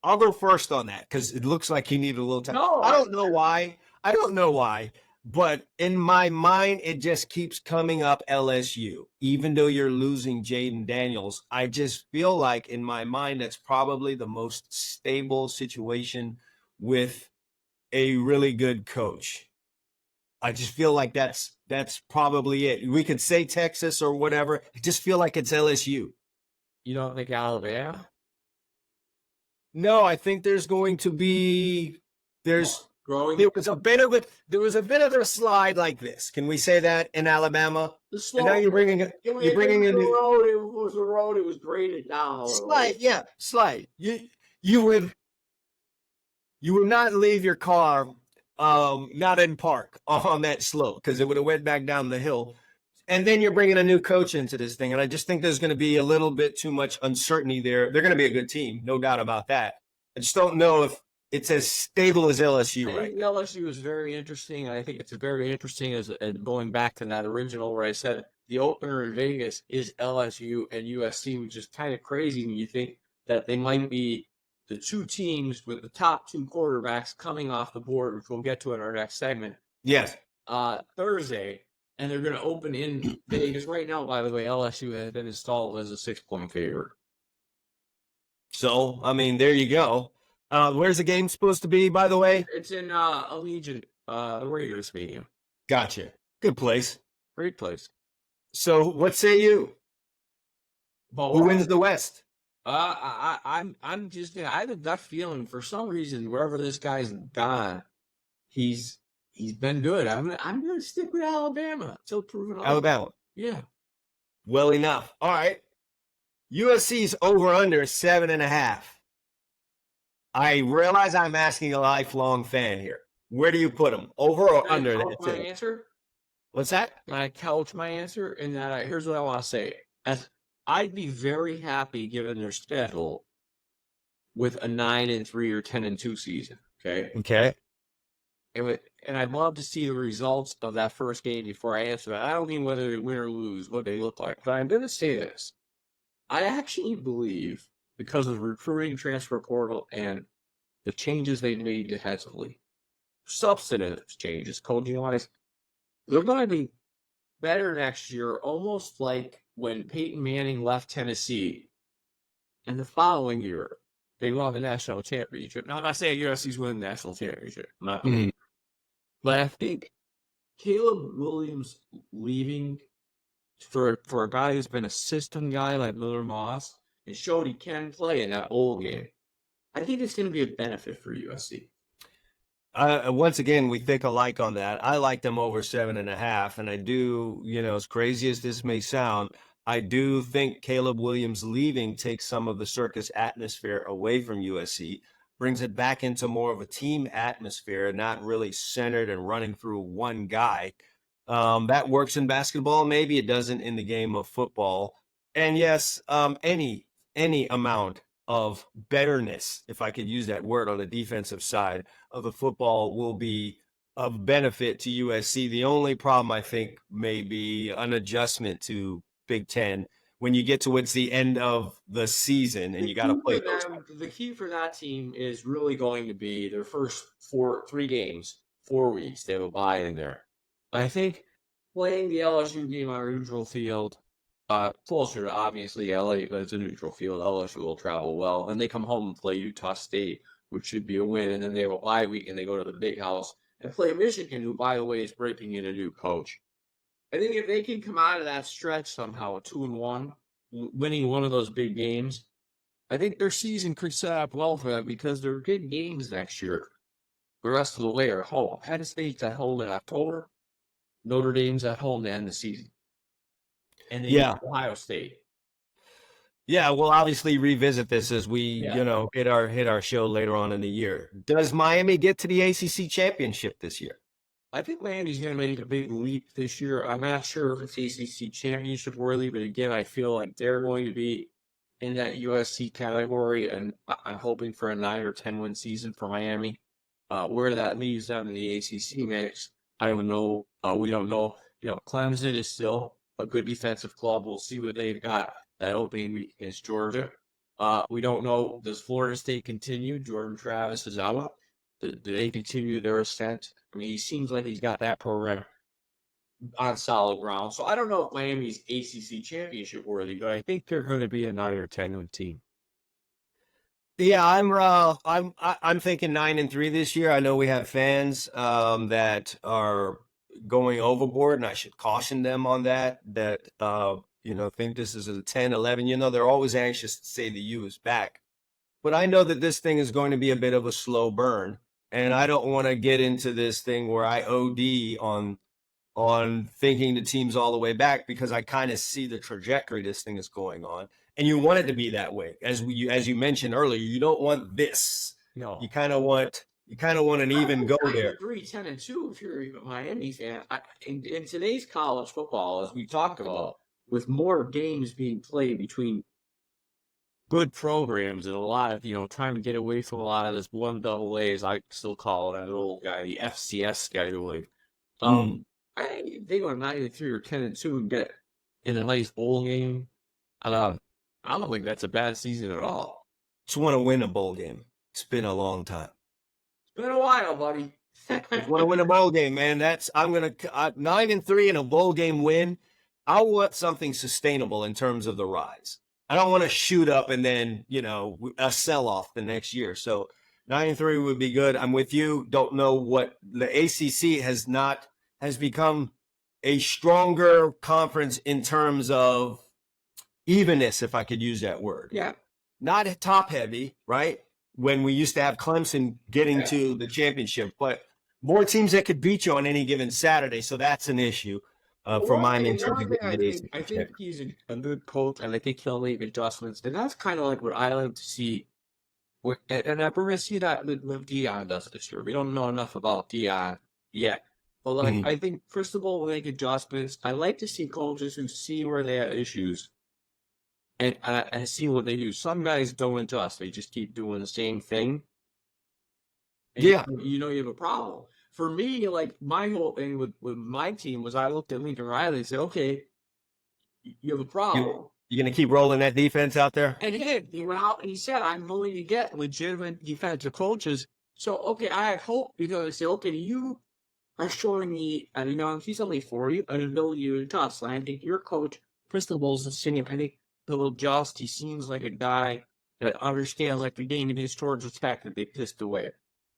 I'll go first on that because it looks like you need a little time. No, I don't know why. But in my mind, it just keeps coming up LSU. Even though you're losing Jaden Daniels, I just feel like in my mind that's probably the most stable situation with a really good coach. I just feel like that's probably it. We could say Texas or whatever. I just feel like it's LSU. You don't think Alabama? No, I think there's going to be growing. There was a bit of a slide like this. Can we say that in Alabama? And now you're bringing in it was a road. It was graded down. Slide. You would not leave your car not in park on that slope because it would have went back down the hill. And then you're bringing a new coach into this thing. And I just think there's going to be a little bit too much uncertainty there. They're going to be a good team, no doubt about that. I just don't know if it's as stable as LSU, right? LSU is very interesting. I think it's very interesting as going back to that original where I said the opener in Vegas is LSU and USC, which is kind of crazy when you think that they might be the 2 teams with the top 2 quarterbacks coming off the board, which we'll get to in our next segment. Yes. Thursday. And they're going to open in Vegas right now. By the way, LSU has been installed as a 6-point favorite. So, I mean, there you go. Where's the game supposed to be, by the way? It's in Allegiant, the Raiders Stadium. Gotcha. Good place. Great place. So, what say you? Who wins the West? I have a gut feeling for some reason wherever this guy's gone, he's been good. I'm going to stick with Alabama until proven. Alabama. Yeah. Well enough. All right. USC's over under 7.5. I realize I'm asking a lifelong fan here. Where do you put them? Over or under? My answer? What's that? I couch my answer in that here's what I want to say. I'd be very happy given their schedule with a 9-3 or 10-2 season. Okay. Okay. And I'd love to see the results of that first game before I answer that. I don't mean whether they win or lose, what they look like. But I'm going to say this. I actually believe, because of recruiting, transfer portal, and the changes they made defensively, substantive changes, coaching-wise, they're going to be better next year, almost like when Peyton Manning left Tennessee. And the following year, they won the national championship. Now, I'm not saying USC's winning the national championship. But I think Caleb Williams leaving for a guy who's been a system guy like Miller Moss and showed he can play in that old game, I think it's going to be a benefit for USC. Once again, we think alike on that. I like them over 7.5. And I do, as crazy as this may sound, I do think Caleb Williams leaving takes some of the circus atmosphere away from USC, brings it back into more of a team atmosphere, not really centered and running through one guy. That works in basketball. Maybe it doesn't in the game of football. And yes, any amount of betterness, if I could use that word, on the defensive side of the football will be of benefit to USC. The only problem I think may be an adjustment to Big Ten when you get towards the end of the season and you got to play those. The key for that team is really going to be their first 3 games, 4 weeks. They have a bye in there. I think playing the LSU game on a neutral field, closer to obviously LA, but it's a neutral field. LSU will travel well, and they come home and play Utah State, which should be a win. And then they have a bye week, and they go to the Big House and play Michigan, who, by the way, is breaking in a new coach. I think if they can come out of that stretch somehow, 2-1, winning one of those big games, I think their season could set up well for them because they're good games next year. The rest of the way are home. Penn State's at home in October. Notre Dame's at home to end the season. And then Ohio State. Yeah, we'll obviously revisit this as we, hit our show later on in the year. Does Miami get to the ACC championship this year? I think Miami's going to make a big leap this year. I'm not sure if it's ACC championship worthy, but again, I feel like they're going to be in that USC category, and I'm hoping for a 9 or 10 win season for Miami. Where that leaves them in the ACC mix, I don't know. We don't know. Clemson is still a good defensive club. We'll see what they've got that opening week against Georgia. We don't know. Does Florida State continue? Jordan Travis is out. Do they continue their ascent? I mean, he seems like he's got that program on solid ground. So I don't know if Miami's ACC championship worthy, but I think they're going to be a 9 or 10 win team. Yeah, I'm thinking 9-3 this year. I know we have fans that are going overboard, and I should caution them on that. Think this is a 10, 11. They're always anxious to say the U is back, but I know that this thing is going to be a bit of a slow burn, and I don't want to get into this thing where I OD on thinking the team's all the way back, because I kind of see the trajectory this thing is going on. And you want it to be that way. As you mentioned earlier, you don't want this. No. You kind of want an even go there. 10-2 if you're a Miami fan. In today's college football, as we talked about, with more games being played between good programs and a lot of, trying to get away from a lot of this 1AA, as I still call it, that old guy, the FCS scheduling. I think they go 9-3 or 10-2 and get in a nice bowl game. I don't think that's a bad season at all. Just want to win a bowl game. It's been a long time. It's been a while, buddy. Just want to win a bowl game, man. 9-3 and a bowl game win. I want something sustainable in terms of the rise. I don't want to shoot up and then, a sell-off the next year. So 9-3 would be good. I'm with you. Don't know what the ACC has become a stronger conference in terms of evenness, if I could use that word. Yeah. Not top heavy, right? When we used to have Clemson getting to the championship, but more teams that could beat you on any given Saturday. So that's an issue for Miami in terms of getting I think he's a good coach, and I think he'll make adjustments. And that's kind of like what I like to see. And we're going to see that with Deion does this year. We don't know enough about Deion yet. But I think, first of all, we'll make adjustments. I like to see coaches who see where they have issues and see what they do. Some guys don't adjust. They just keep doing the same thing. And you have a problem. For me, my whole thing with my team was I looked at Lincoln Riley and said, okay, you have a problem. You're going to keep rolling that defense out there? And he went out and he said, I'm willing to get legitimate defensive coaches. So, okay, I hope you're going to say, okay, you are showing me, and he's only 40, an ability to adjust. And I think your coach, principals, is sitting, I think, he'll adjust. He seems like a guy that understands the game and his towards attack that they pissed away.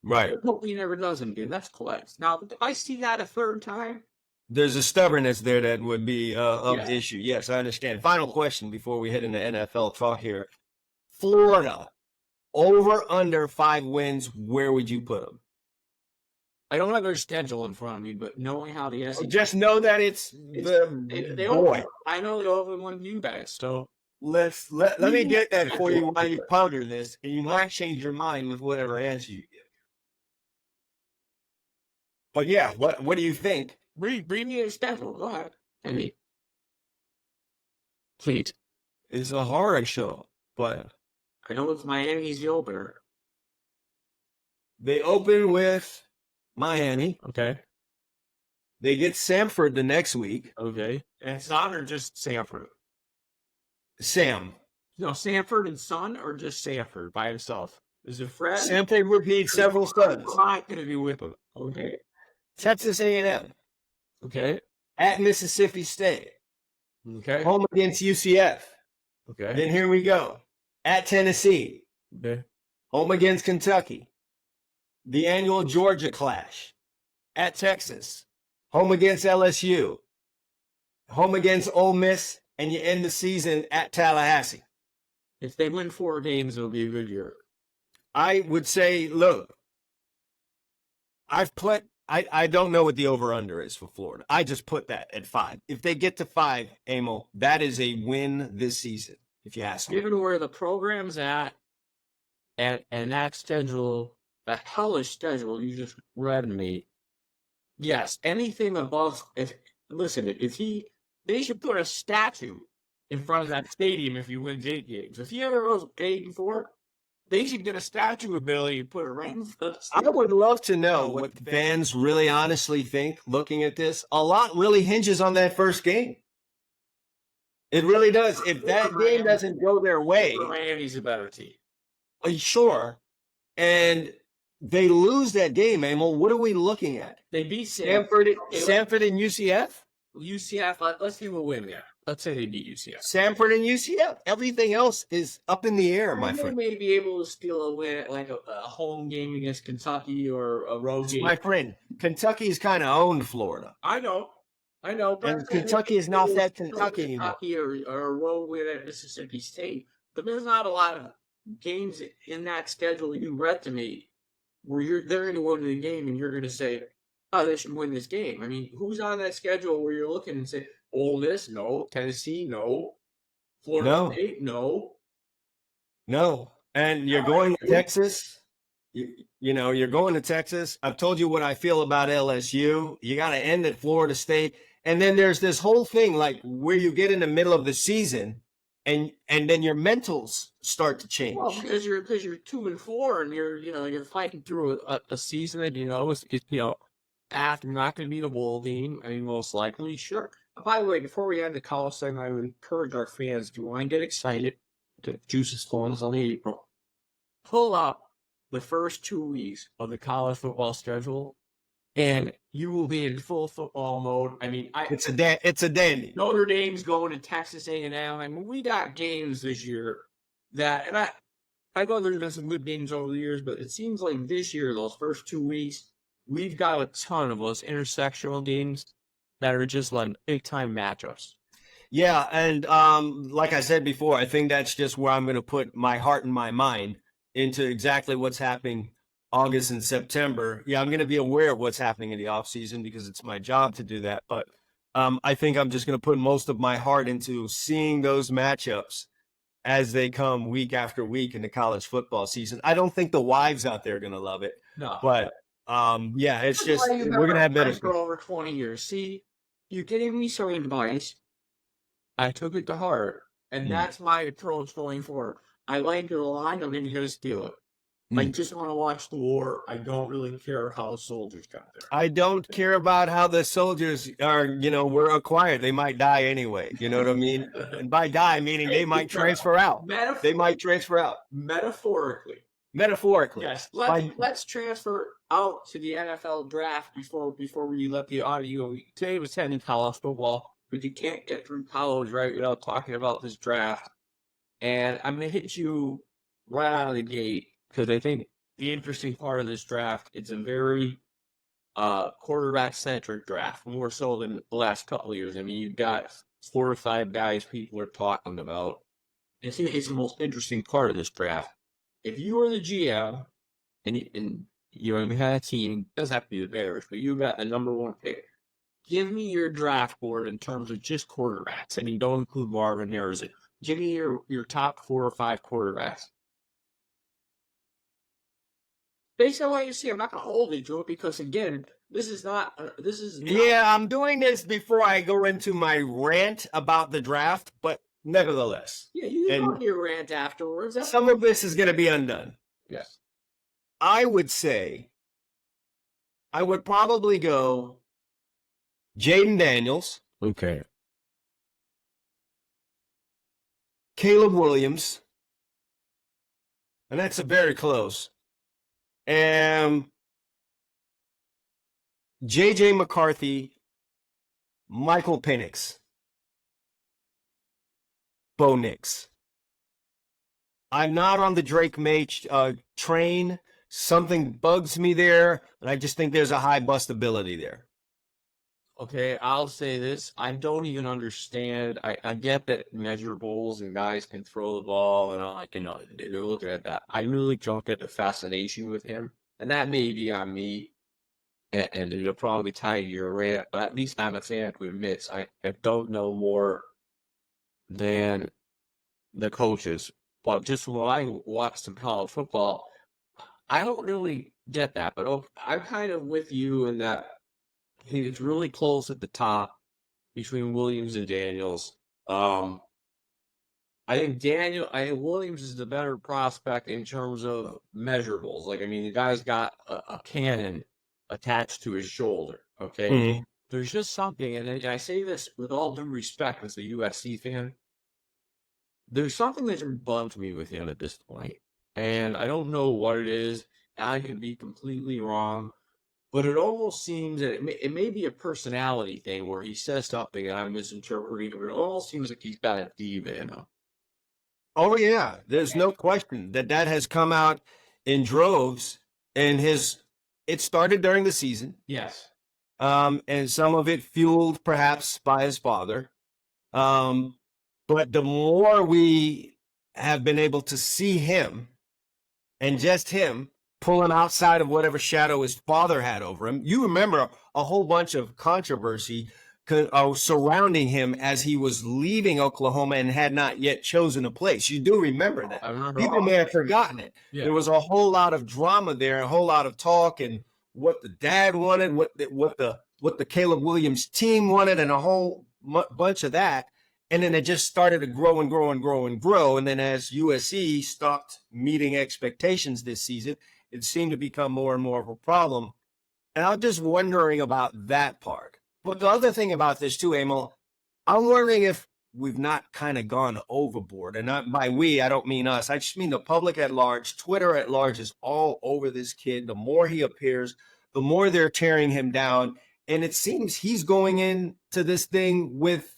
Right. Hopefully he never does again. That's collapse. Now, if I see that a third time, there's a stubbornness there that would be of issue. Yes, I understand. Final question before we head into NFL talk here. Florida, over under 5 wins, where would you put them? I don't have their schedule in front of me, but knowing how the SEC... Just know that it's they boy. I know they over one you guys, so... Let me get that for you while you ponder this, and you might change your mind with whatever answer you give. But yeah, what do you think? Bring me a schedule. Go ahead. Please. It's a horror show, but I know it's Miami's the opener. they open with Miami. Okay. They get Samford the next week. Okay. And it's not or just Samford? Sam. No, Samford and Son or just Samford by himself? Is it Fred? Samford repeats several studs. I'm not going to be with him. Okay. Texas A&M. Okay. At Mississippi State. Okay. Home against UCF. Okay. Then here we go. At Tennessee. Okay. Home against Kentucky. The annual Georgia clash. At Texas. Home against LSU. Home against Ole Miss. And you end the season at Tallahassee. If they win 4 games, it'll be a good year. I would say, look, I don't know what the over-under is for Florida. I just put that at 5. If they get to 5, Emil, that is a win this season, if you ask me. Given where the program's at and that schedule, that hellish schedule you just read me, yes, anything above, they should put a statue in front of that stadium if you win 8 games. If you ever goes 8-4, they should get a statue of Billy and put it right in front of the I stadium. would love to know what fans really honestly think looking at this. A lot really hinges on that first game. It really does. If that game doesn't go their way, Miami's a better team. sure, and they lose that game, Emil, what are we looking at? They beat Samford and UCF? UCF. Let's see who win there. Let's say they beat UCF. Samford and UCF. Everything else is up in the air, my friend. They may be able to steal a win, like a home game against Kentucky or a road game. My friend, Kentucky's kind of owned Florida. I know. But And Kentucky is not that Kentucky anymore. Kentucky or a road win at Mississippi State. But there's not a lot of games in that schedule you read to me where they're going to go to the game and you're going to say, oh, they should win this game. I mean, who's on that schedule where you're looking and say, Ole Miss, no. Tennessee, no. Florida State, no. No. And you're going to Texas. You're going to Texas. I've told you what I feel about LSU. You got to end at Florida State. And then there's this whole thing like where you get in the middle of the season and then your mentals start to change. Well, because you're 2-4 and you're fighting through a season that after you're not going to be the bowl team. I mean, most likely, sure. By the way, before we end the call segment, I would encourage our fans to want to get excited. The juice is flowing on April. Pull up the first 2 weeks of the college football schedule, and you will be in full football mode. I mean, it's a dandy. Notre Dame's going to Texas A&M. I mean, we got games this year and I know there's been some good games over the years, but it seems like this year, those first 2 weeks, we've got a ton of those intersectional games that are just like big-time matchups. Yeah, and like I said before, I think that's just where I'm going to put my heart and my mind into exactly what's happening August and September. Yeah, I'm going to be aware of what's happening in the offseason because it's my job to do that. But I think I'm just going to put most of my heart into seeing those matchups as they come week after week in the college football season. I don't think the wives out there are going to love it. No. But, yeah, it's just we're going to have better. For over 20 years. See, you're getting me some advice. I took it to heart, and that's my approach going forward. I like it a lot. I'm going to steal it. I just want to watch the war. I don't really care how the soldiers got there. I don't care about how the soldiers were acquired. They might die anyway. You know what I mean? And by die, meaning they might transfer out. They might transfer out. Metaphorically. Yes. Let's transfer out to the NFL draft before we let the audio. Today was heading college football, but you can't get through college right without talking about this draft. And I'm going to hit you right out of the gate because I think the interesting part of this draft, it's a very quarterback-centric draft, more so than the last couple of years. I mean, you've got 4 or 5 guys people are talking about. I think it's the most interesting part of this draft. If you were the GM and you had a team, it doesn't have to be the Bears, but you got the number 1 pick. Give me your draft board in terms of just quarterbacks. I mean, don't include Marvin Harrison. Give me your top 4 or 5 quarterbacks. Based on what you see, I'm not going to hold you to it because, again, this is not. Yeah, I'm doing this before I go into my rant about the draft, but nevertheless. Yeah, you can go And on your rant afterwards. some of this is going to be undone. Yes. I would say I would probably go Jaden Daniels, Okay. Caleb Williams, and that's a very close. And J.J. McCarthy, Michael Penix, Bo Nix. I'm not on the Drake May train. Something bugs me there, and I just think there's a high bustability there. Okay, I'll say this. I don't even understand. I get that measurables and guys can throw the ball and all. I can look at that. I really don't get the fascination with him. And that may be on me. And you'll probably tie your rant, but at least I'm a fan who admits I don't know more than the coaches. But just when I watch some college football, I don't really get that. But I'm kind of with you in that he's really close at the top between Williams and Daniels. I think Williams is the better prospect in terms of measurables. Like, I mean, the guy's got a cannon attached to his shoulder. Okay, there's just something, and I say this with all due respect as a USC fan. There's something that bugs me with him at this point, and I don't know what it is. I could be completely wrong. But it almost seems that it may be a personality thing where he says something and I'm misinterpreting, but it almost seems like he's got a diva in him. Oh, yeah. There's no question that has come out in droves. And it started during the season. Yes. And some of it fueled perhaps by his father. But the more we have been able to see him and just him, pull him outside of whatever shadow his father had over him. You remember a whole bunch of controversy surrounding him as he was leaving Oklahoma and had not yet chosen a place. You do remember that. I remember. People may have forgotten it. Yeah. There was a whole lot of drama there, a whole lot of talk, and what the dad wanted, what the Caleb Williams team wanted, and a whole bunch of that. And then it just started to grow and grow and grow and grow. And then as USC stopped meeting expectations this season, it seemed to become more and more of a problem. And I'm just wondering about that part. But the other thing about this too, Emil, I'm wondering if we've not kind of gone overboard. And not by we, I don't mean us. I just mean the public at large. Twitter at large is all over this kid. The more he appears, the more they're tearing him down. And it seems he's going into this thing with,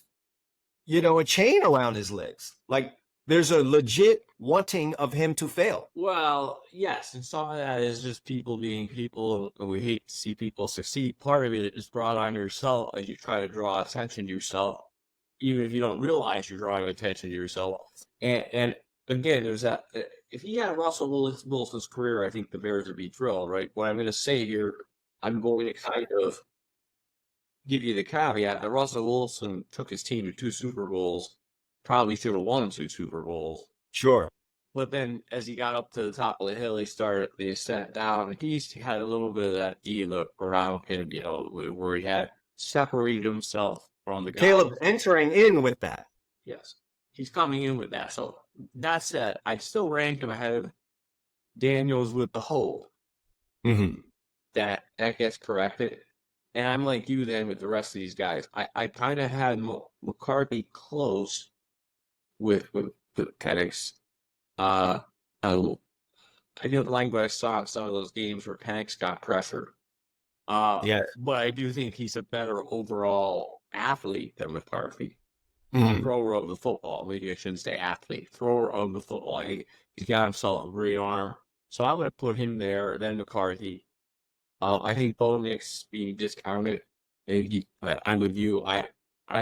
a chain around his legs. Like, there's a legit wanting of him to fail. Well, yes, and some of that is just people being people. We hate to see people succeed. Part of it is brought on yourself as you try to draw attention to yourself, even if you don't realize you're drawing attention to yourself. And again, there's that. If he had Russell Wilson's career, I think the Bears would be thrilled, right? What I'm going to say here, I'm going to kind of give you the caveat that Russell Wilson took his team to 2 Super Bowls. Probably should have won 2 Super Bowls. Sure. But then as he got up to the top of the hill, he started the ascent down. He had a little bit of that diva around him, where he had separated himself from the guys. Caleb entering in with that. Yes. He's coming in with that. So that said, I'd still rank him ahead of Daniels with the hold. Mm-hmm. That gets corrected. And I'm like you then with the rest of these guys. I kind of had McCarthy close with Penix. I didn't like what I saw in some of those games where Penix got pressured. Yeah. But I do think he's a better overall athlete than McCarthy. Mm-hmm. Thrower of the football. Maybe I shouldn't say athlete. Thrower of the football. He's got himself a great arm. So I'm going to put him there, then McCarthy. I think Bo Nix being discounted. But I'm with you. I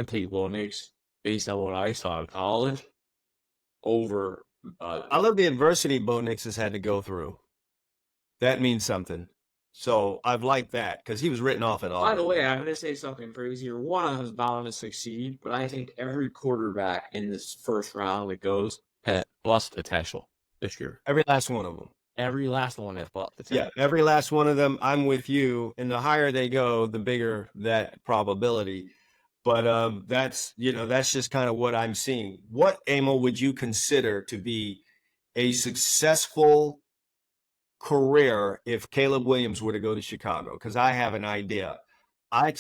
take Bo Nix based on what I saw in college over. I love the adversity Bo Nix has had to go through. That means something. So I've liked that because he was written off at all. By the way, I'm going to say something crazy. One of them is bound to succeed, but I think every quarterback in this first round that goes had lost potential this year. Every last one of them. Every last one has bought the team. Yeah, every last one of them. I'm with you. And the higher they go, the bigger that probability. But that's that's just kind of what I'm seeing. What, Emil, would you consider to be a successful career if Caleb Williams were to go to Chicago? Because I have an idea. I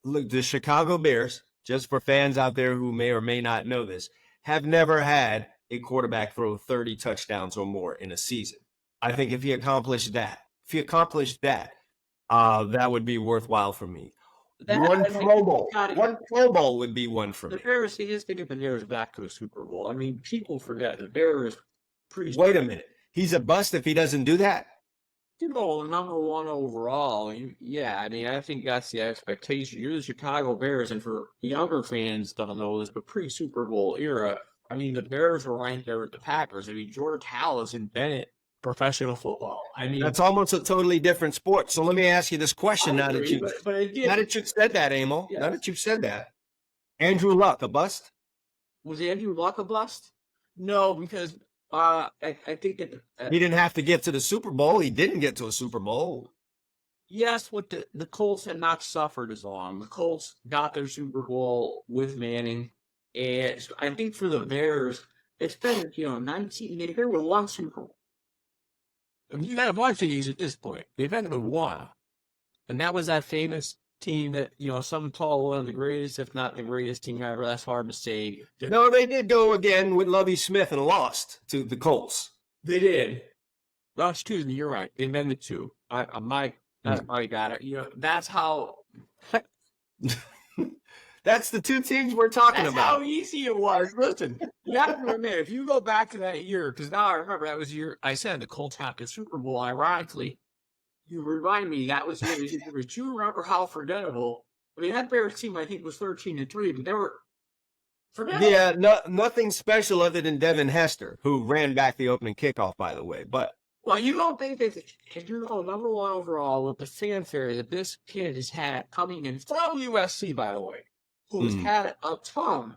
look, the Chicago Bears, just for fans out there who may or may not know this, have never had a quarterback throw 30 touchdowns or more in a season. I think if he accomplished that, that would be worthwhile for me. One Pro Bowl. One Pro Bowl would be one for The me. Bears, he is getting the Bears back to a Super Bowl. I mean, people forget the Bears Wait a minute. He's a bust if he doesn't do that? number one overall. Yeah, I mean, I think that's the expectation. You're the Chicago Bears, and for younger fans don't know this, but pre-Super Bowl era, I mean, the Bears were ranked there with the Packers. I mean, George Halas invented professional football. I mean, That's almost a totally different sport. So let me ask you this question now that you said that, Emil. Yes. Now that you've said that. Andrew Luck, a bust? Was Andrew Luck a bust? No, because I think that He didn't have to get to the Super Bowl. He didn't get to a Super Bowl. yes, what the Colts had not suffered as long. The Colts got their Super Bowl with Manning, and so I think for the Bears, it's been 19. They were one Super Bowl. I mean, you got a bunch of these at this point. They've had them one, and that was that famous team that some call one of the greatest, if not the greatest team ever. That's hard to say. No, they did go again with Lovie Smith and lost to the Colts. They did. Well, excuse me, you're right. They invented two. That's how you got it. That's how. That's the two teams we're talking That's about. how easy it was. Listen, you have to admit, if you go back to that year, because now I remember that was the year I said the Colts had the Super Bowl. Ironically, you remind me that was the year. But you remember how forgettable? I mean, that Bears team I think was 13-3, but they were forgettable. Yeah, nothing special other than Devin Hester, who ran back the opening kickoff, by the way. But well, you don't think that if you're number one overall with the fanfare that this kid has had coming in from USC, by the way, who's had a ton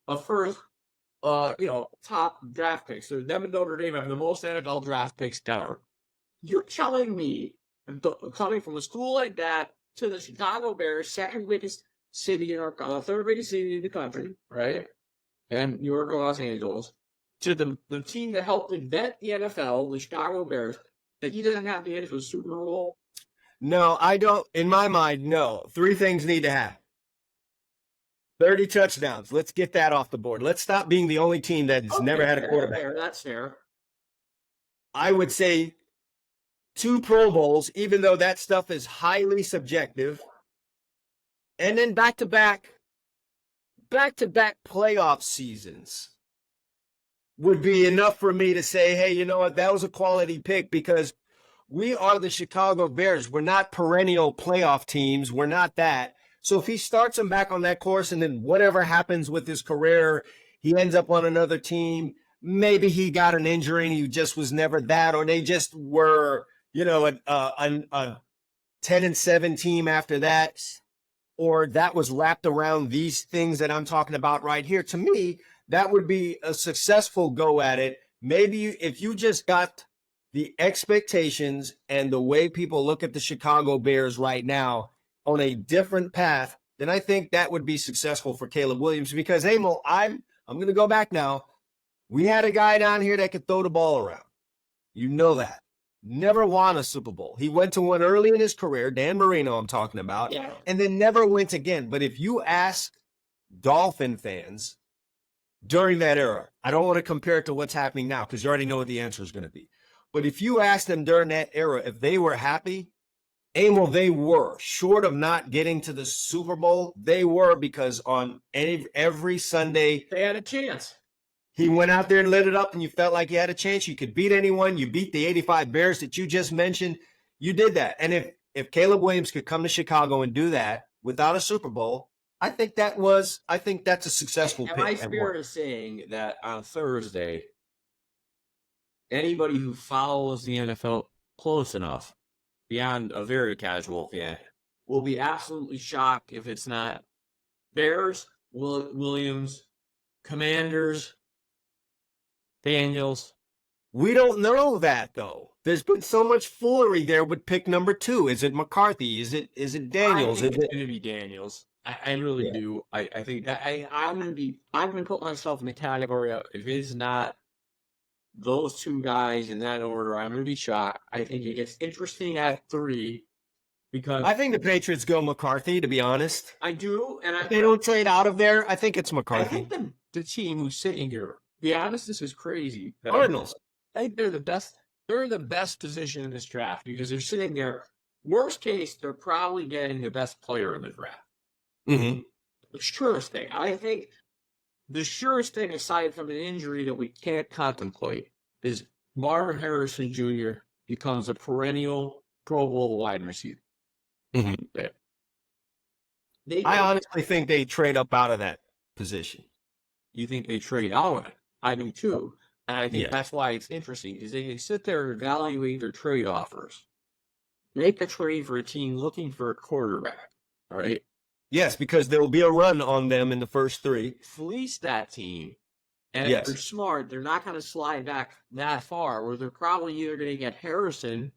of first, top draft picks. So them and Notre Dame have the most NFL draft picks ever. You're telling me, coming from a school like that to the Chicago Bears, second biggest city in our third biggest city in the country, right? And New York, Los Angeles, to the team that helped invent the NFL, the Chicago Bears, that he doesn't have to get to a Super Bowl? no, I don't. In my mind, no. Three things need to happen. 30 touchdowns. Let's get that off the board. Let's stop being the only team that's never had a quarterback. That's fair. I would say 2 Pro Bowls, even though that stuff is highly subjective. And then back-to-back playoff seasons would be enough for me to say, hey, you know what? That was a quality pick because we are the Chicago Bears. We're not perennial playoff teams. We're not that. So if he starts him back on that course and then whatever happens with his career, he ends up on another team, maybe he got an injury and he just was never that, or they just were, a 10-7 team after that, or that was wrapped around these things that I'm talking about right here. To me, that would be a successful go at it. Maybe if you just got the expectations and the way people look at the Chicago Bears right now on a different path, then I think that would be successful for Caleb Williams. Because, Emil, I'm going to go back now. We had a guy down here that could throw the ball around. You know that. Never won a Super Bowl. He went to one early in his career, Dan Marino I'm talking about, and then never went again. But if you ask Dolphin fans during that era, I don't want to compare it to what's happening now because you already know what the answer is going to be. But if you ask them during that era if they were happy, Emil, they were. Short of not getting to the Super Bowl, they were, because on every Sunday, they had a chance. He went out there and lit it up, and you felt like you had a chance. You could beat anyone. You beat the 85 Bears that you just mentioned. You did that. And if Caleb Williams could come to Chicago and do that without a Super Bowl, I think that's a successful pick. Am I fair to saying that on Thursday, anybody who follows the NFL close enough, beyond a very casual fan, will be absolutely shocked if it's not Bears, Williams, Commanders, Daniels, We don't know that though. There's been so much foolery there with pick number 2. Is it McCarthy? Is it I Daniels? think Is it's it? going to be Daniels. I really Yeah. do. I think that I'm going to put myself in the category of if it's not those two guys in that order, I'm going to be shocked. I think it gets interesting at 3 because I think the Patriots go McCarthy, to be honest. I do, and If they don't trade out of there, I think it's I McCarthy. think the team who's sitting here, to be honest, this is crazy. Cardinals. I think they're the best. They're the best position in this draft because they're sitting there. Worst case, they're probably getting the best player in the draft. Mm-hmm. The surest thing. I think the surest thing, aside from an injury that we can't contemplate, is Marvin Harrison Jr. becomes a perennial Pro Bowl wide receiver. Mm-hmm. They I honestly think they trade up out of that position. You think they trade out of it? I do too. And I think Yeah. that's why it's interesting, because they sit there and evaluate their trade offers. Make a trade for a team looking for a quarterback. All right. Yes, because there will be a run on them in the first 3. Fleece that team. And Yes. if they're smart, they're not going to slide back that far, where they're probably either going to get Harrison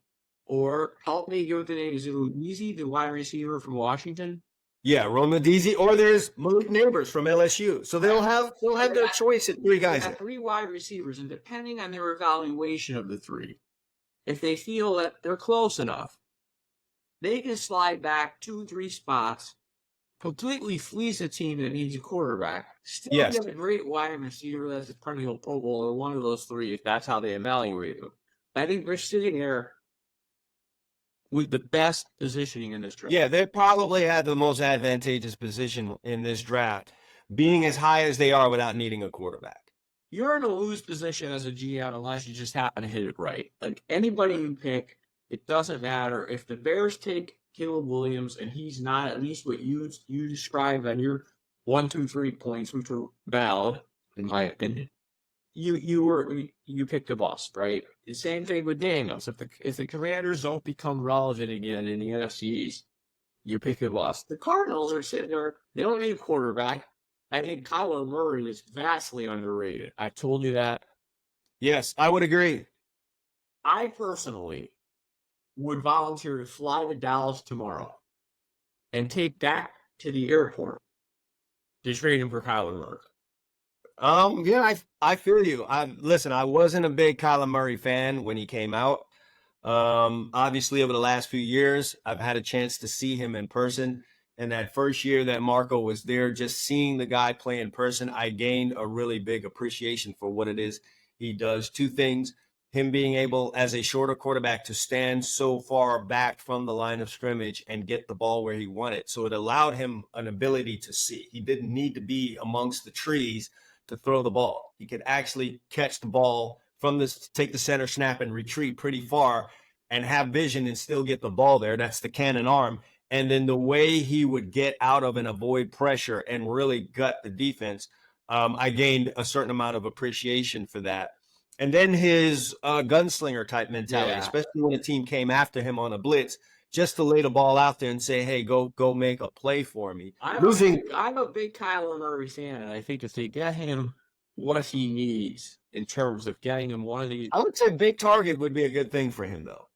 or help me go with the name. Is it Easy, the wide receiver from Washington? Yeah, Roma Deasy, or there's Malik Neighbors from LSU. So they'll have their choice at 3 guys. They got 3 wide receivers, and depending on their evaluation of the 3, if they feel that they're close enough, they can slide back 2-3 spots, completely fleece a team that needs a quarterback, still Yes. get a great wide receiver that's a perennial Pro Bowl or one of those 3, if that's how they evaluate them. I think they're sitting there with the best positioning in this draft. Yeah, they probably had the most advantageous position in this draft, being as high as they are without needing a quarterback. You're in a lose position as a GM unless you just happen to hit it right. Like anybody you pick, it doesn't matter. If the Bears take Caleb Williams and he's not at least what you described on your 1, 2, 3 points, which are valid, in my opinion, you picked a bust, right? The same thing with Daniels. If the Commanders don't become relevant again in the NFC East, you pick a bust. The Cardinals are sitting there, they don't need a quarterback. I think Kyler Murray is vastly underrated. I told you that. Yes, I would agree. I personally would volunteer to fly to Dallas tomorrow and take that to the airport to trade him for Kyler Murray. Yeah, I feel you. Listen, I wasn't a big Kyler Murray fan when he came out. Obviously, over the last few years, I've had a chance to see him in person. And that first year that Marco was there, just seeing the guy play in person, I gained a really big appreciation for what it is he does. 2 things: him being able, as a shorter quarterback, to stand so far back from the line of scrimmage and get the ball where he wanted. So it allowed him an ability to see. He didn't need to be amongst the trees to throw the ball. He could actually catch the ball from this, take the center snap and retreat pretty far and have vision and still get the ball there. That's the cannon arm. And then the way he would get out of and avoid pressure and really gut the defense, I gained a certain amount of appreciation for that. And then his gunslinger type mentality, especially when a team came after him on a blitz, just to lay the ball out there and say, hey, go make a play for me. I'm a big Kyler Murray fan, and I think if they get him what he needs in terms of getting him one of these. I would say big target would be a good thing for him, though.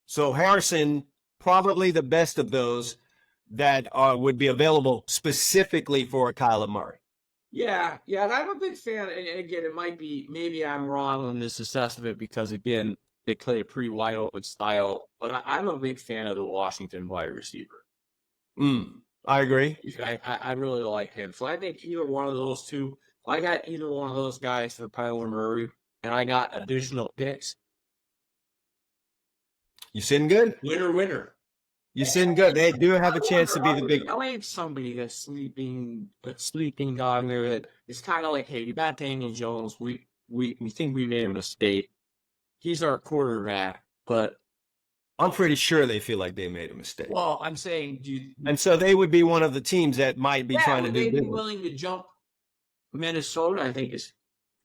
So Harrison, probably the best of those that would be available specifically for Kyler Murray. Yeah, and I'm a big fan. And again, it might be, maybe I'm wrong on this assessment because, again, they play a pretty wide open style. But I'm a big fan of the Washington wide receiver. I agree. I really like him. So I think either one of those two, if I got either one of those guys for Kyler Murray and I got additional picks, you sitting good? Winner. You sitting good. They do have a chance to be the big. I have somebody that's sleeping down there that is kind of like, hey, you got Daniel Jones. We think we made a mistake. He's our quarterback, but I'm pretty sure they feel like they made a mistake. Well, I'm saying, and so they would be one of the teams that might be trying to do. Would they be willing to jump Minnesota? I think is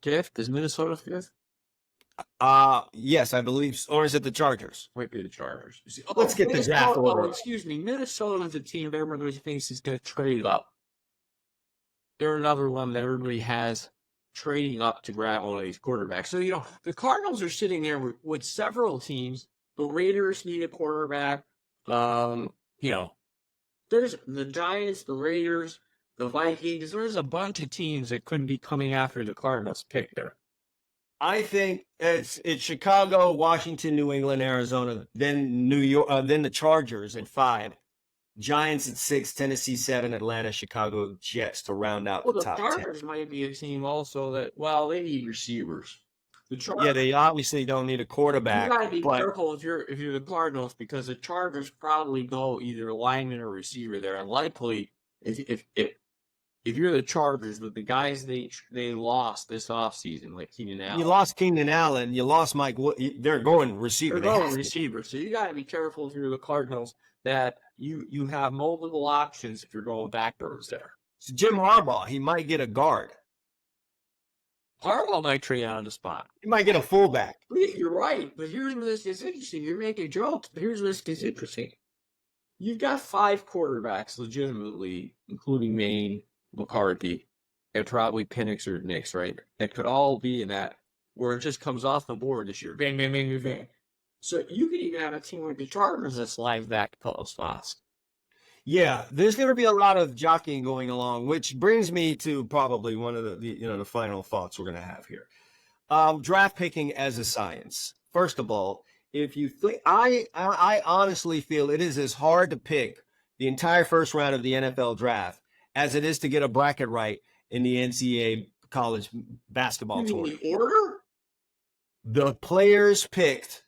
5th. Is Minnesota 5th? Yes, I believe so. Or is it the Chargers? Might be the Chargers. Let's get the draft order. Excuse me. Minnesota is a team everybody thinks is going to trade up. They're another one that everybody has trading up to grab one of these quarterbacks. So, the Cardinals are sitting there with several teams. The Raiders need a quarterback. You know, there's the Giants, the Raiders, the Vikings. There's a bunch of teams that couldn't be coming after the Cardinals pick there. I think it's Chicago, Washington, New England, Arizona, then New York, then the Chargers at 5, Giants at 6, Tennessee 7, Atlanta, Chicago, Jets to round out Well, the the top 10. Chargers might be a team also that, they need receivers. The Chargers, Yeah, they obviously don't need a you quarterback, gotta be but careful if you're the Cardinals, because the Chargers probably go either lineman or receiver there, and likely if you're the Chargers with the guys they lost this offseason, like Keenan Allen, you lost Keenan Allen, you lost Mike. They're going receiver. they're going receiver. So you got to be careful if you're the Cardinals that you have multiple options if you're going backwards there. So Jim Harbaugh, he might get a guard. Harbaugh might trade out of the spot. He might get a fullback. You're right, but here's where this is interesting. You're making jokes, but here's where this is interesting. You've got 5 quarterbacks legitimately, including Maine, McCarthy, and probably Penix or Nix, right? That could all be in that, where it just comes off the board this year. Bang, bang, bang, bang, bang. So you could even have a team like the Chargers that's live back a couple spots. Yeah, there's going to be a lot of jockeying going along, which brings me to probably one of the final thoughts we're going to have here. Draft picking as a science. First of all, if you think, I honestly feel it is as hard to pick the entire first round of the NFL draft as it is to get a bracket right in the NCAA college basketball tournament. The order? The players picked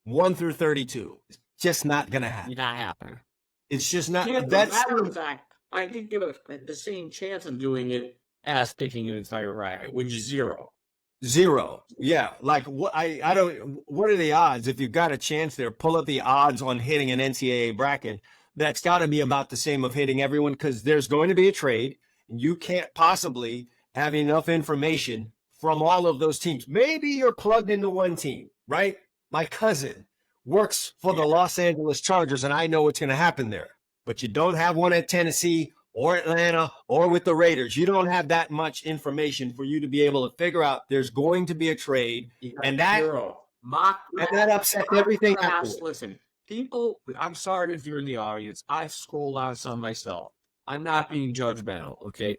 1 through 32. It's just not going to happen. Not happening. It's just not. Yeah, That's matter of fact, I think give it the same chance of doing it as picking an entire bracket, which is 0. 0. Yeah. Like what I don't. What are the odds? If you've got a chance there, pull up the odds on hitting an NCAA bracket. That's got to be about the same of hitting everyone, because there's going to be a trade. And you can't possibly have enough information from all of those teams. Maybe you're plugged into one team, right? My cousin works for the Los Angeles Chargers, and I know what's going to happen there. But you don't have one at Tennessee or Atlanta or with the Raiders. You don't have that much information for you to be able to figure out there's going to be a trade, and that upsets everything. Listen, people, I'm sorry if you're in the audience. I scroll down some myself. I'm not being judgmental, okay?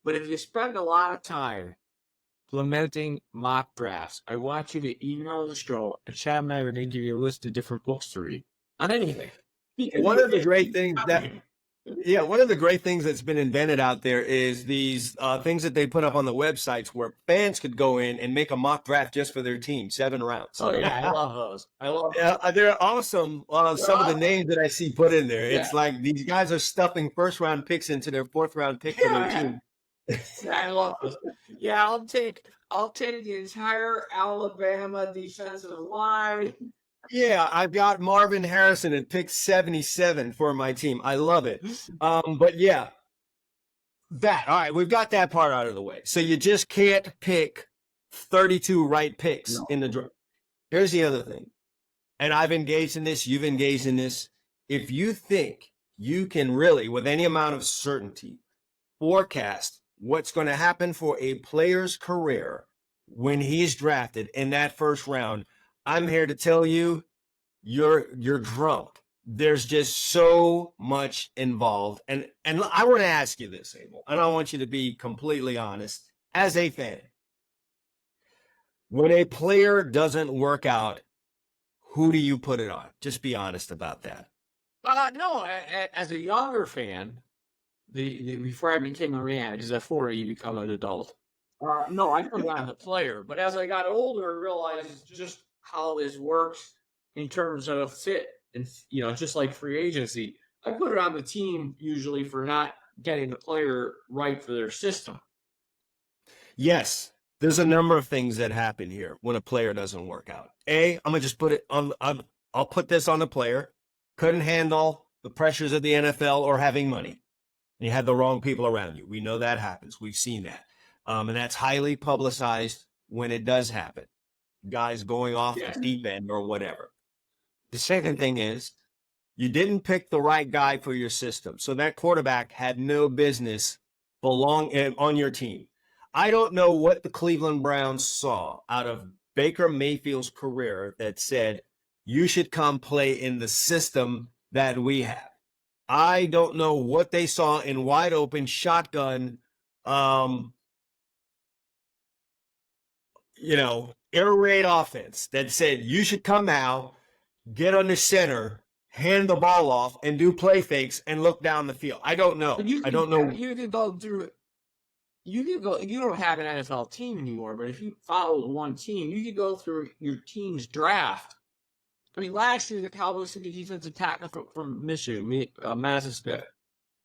But if you spend a lot of time implementing mock drafts, I want you to email the show, and Chad and I are going to give you a list of different books to read on anything. One of the great things one of the great things that's been invented out there is these things that they put up on the websites where fans could go in and make a mock draft just for their team, 7 rounds. Oh yeah, I love those. They're awesome. Some of the names that I see put in there, it's like these guys are stuffing first round picks into their 4th round pick for their team. I love this. Yeah, I'll take the entire Alabama defensive line. Yeah, I've got Marvin Harrison at pick 77 for my team. I love it. But yeah, all right, we've got that part out of the way. So you just can't pick 32 right picks in the draft. Here's the other thing. And I've engaged in this, you've engaged in this. If you think you can really, with any amount of certainty, forecast what's going to happen for a player's career when he's drafted in that first round, I'm here to tell you, you're drunk. There's just so much involved. And I want to ask you this, Abel, and I want you to be completely honest as a fan. When a player doesn't work out, who do you put it on? Just be honest about that. No, as a younger fan, before I became a man, because at 40 you become an adult. No, I put it on the player. But as I got older, I realized just how this works in terms of fit, and just like free agency, I put it on the team usually for not getting the player right for their system. Yes, there's a number of things that happen here when a player doesn't work out. I'm gonna just put it on. I'll put this on the player. Couldn't handle the pressures of the NFL or having money. You had the wrong people around you. We know that happens. We've seen that, and that's highly publicized when it does happen. Guys going off the deep end or whatever. The second thing is you didn't pick the right guy for your system. So that quarterback had no business belonging on your team. I don't know what the Cleveland Browns saw out of Baker Mayfield's career that said, you should come play in the system that we have. I don't know what they saw in wide open shotgun, air raid offense that said, you should come out, get under center, hand the ball off, and do play fakes and look down the field. I don't know. I don't know. You can go through it. You don't have an NFL team anymore, but if you follow one team, you could go through your team's draft. I mean, last year the Cowboys took a defensive tackle from Michigan, Madison Smith.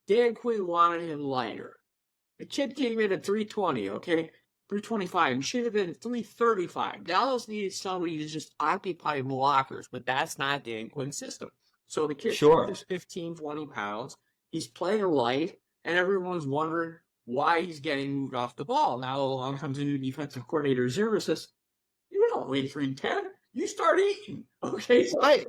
Dan Quinn wanted him lighter. The kid came in at 320, okay? 325. He should have been 335. Dallas needed somebody to just occupy blockers, but that's not Dan Quinn's system. So the kid is 15, 20 pounds. He's playing light, and everyone's wondering why he's getting moved off the ball. Now along comes a new defensive coordinator, Zero says, you don't wait 310. You start eating. Okay. Right.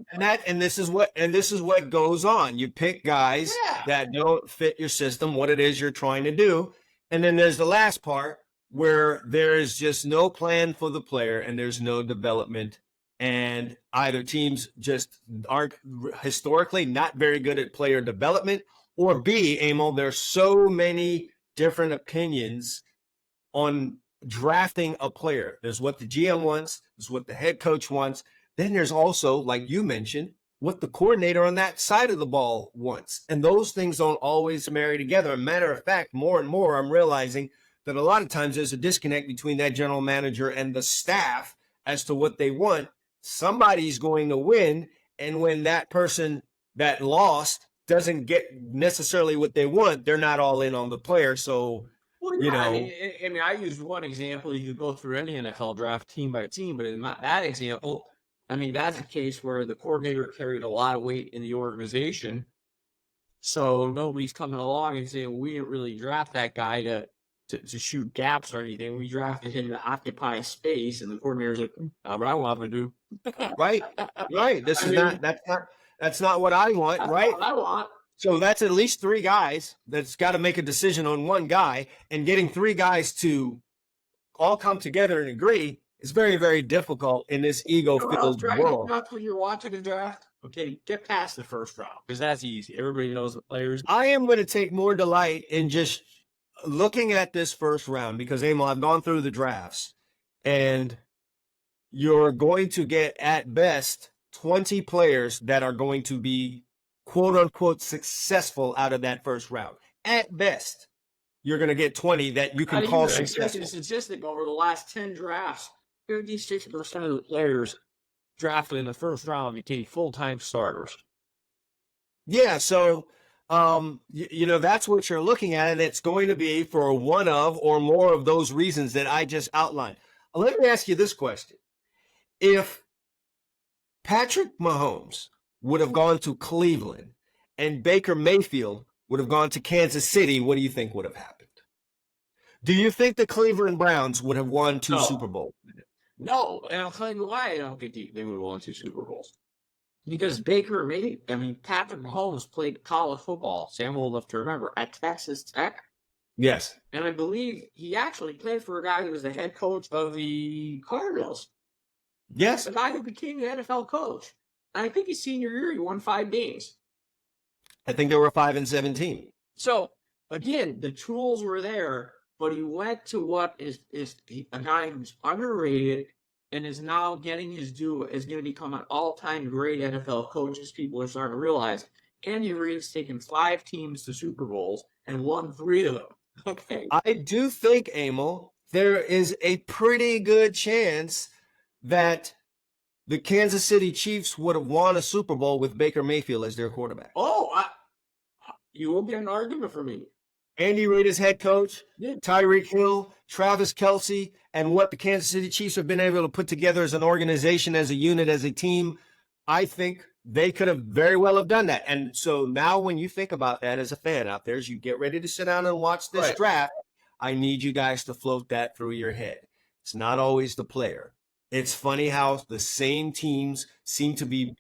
And this is what goes on. You pick guys that don't fit your system, what it is you're trying to do. And then there's the last part where there is just no plan for the player and there's no development. And either teams just aren't historically not very good at player development, or B, Emil, there's so many different opinions on drafting a player. There's what the GM wants, there's what the head coach wants. Then there's also, like you mentioned, what the coordinator on that side of the ball wants. And those things don't always marry together. Matter of fact, more and more I'm realizing that a lot of times there's a disconnect between that general manager and the staff as to what they want. Somebody's going to win, and when that person that lost doesn't get necessarily what they want, they're not all in on the player. So, I mean, I used one example. You could go through any NFL draft team by team, but in that example, I mean, that's a case where the coordinator carried a lot of weight in the organization. So nobody's coming along and saying, we didn't really draft that guy to shoot gaps or anything. We drafted him to occupy space, and the coordinator's like, what I want to do. Right. That's not what I want, right? What I want. So that's at least three guys that's got to make a decision on one guy, and getting three guys to all come together and agree is very, very difficult in this ego-filled world. That's what you're watching the draft. Okay, get past the first round because that's easy. Everybody knows the players. I am going to take more delight in just looking at this first round because, Emil, I've gone through the drafts, and you're going to get at best 20 players that are going to be quote unquote successful out of that first round. At best, you're going to get 20 that you can call successful. The statistic over the last 10 drafts, 56% of the players drafted in the first round became full-time starters. Yeah, so that's what you're looking at, and it's going to be for one of or more of those reasons that I just outlined. Let me ask you this question. If Patrick Mahomes would have gone to Cleveland and Baker Mayfield would have gone to Kansas City, what do you think would have happened? Do you think the Cleveland Browns would have won two Super Bowls? No, and I'll tell you why I don't think they would have won 2 Super Bowls. Because Patrick Mahomes played college football, Sam will have to remember, at Texas Tech. Yes. And I believe he actually played for a guy who was the head coach of the Cardinals. Yes. The guy who became the NFL coach. And I think his senior year, he won 5 games. I think they were 5-17. So, again, the tools were there, but he went to what is a guy who's underrated and is now getting his due, is going to become an all-time great NFL coach, as people are starting to realize. Andy Reid's taken 5 teams to Super Bowls and won 3 of them. Okay. I do think, Emil, there is a pretty good chance that the Kansas City Chiefs would have won a Super Bowl with Baker Mayfield as their quarterback. You won't get an argument for me. Andy Reid is head coach, Tyreek Hill, Travis Kelce, and what the Kansas City Chiefs have been able to put together as an organization, as a unit, as a team, I think they could have very well have done that. And so now when you think about that as a fan out there, as you get ready to sit down and watch this draft, I need you guys to float that through your head. It's not always the player. It's funny how the same teams seem to be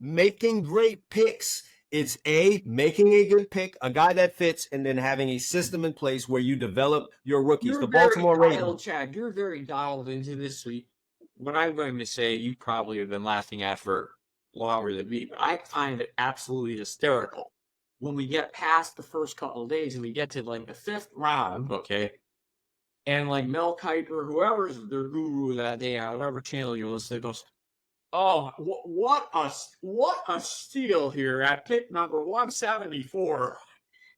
making great picks It's making a good pick, a guy that fits, and then having a system in place where you develop your rookies. You're The very Baltimore dialed, Ravens. Chad. You're very dialed into this. So what I'm going to say, you probably have been laughing at for longer than me, but I find it absolutely hysterical when we get past the first couple of days and we get to like the 5th round, okay? And like Mel Kiper, whoever's the guru that day on whatever channel you listen to, goes, "Oh, what a steal here at pick number 174."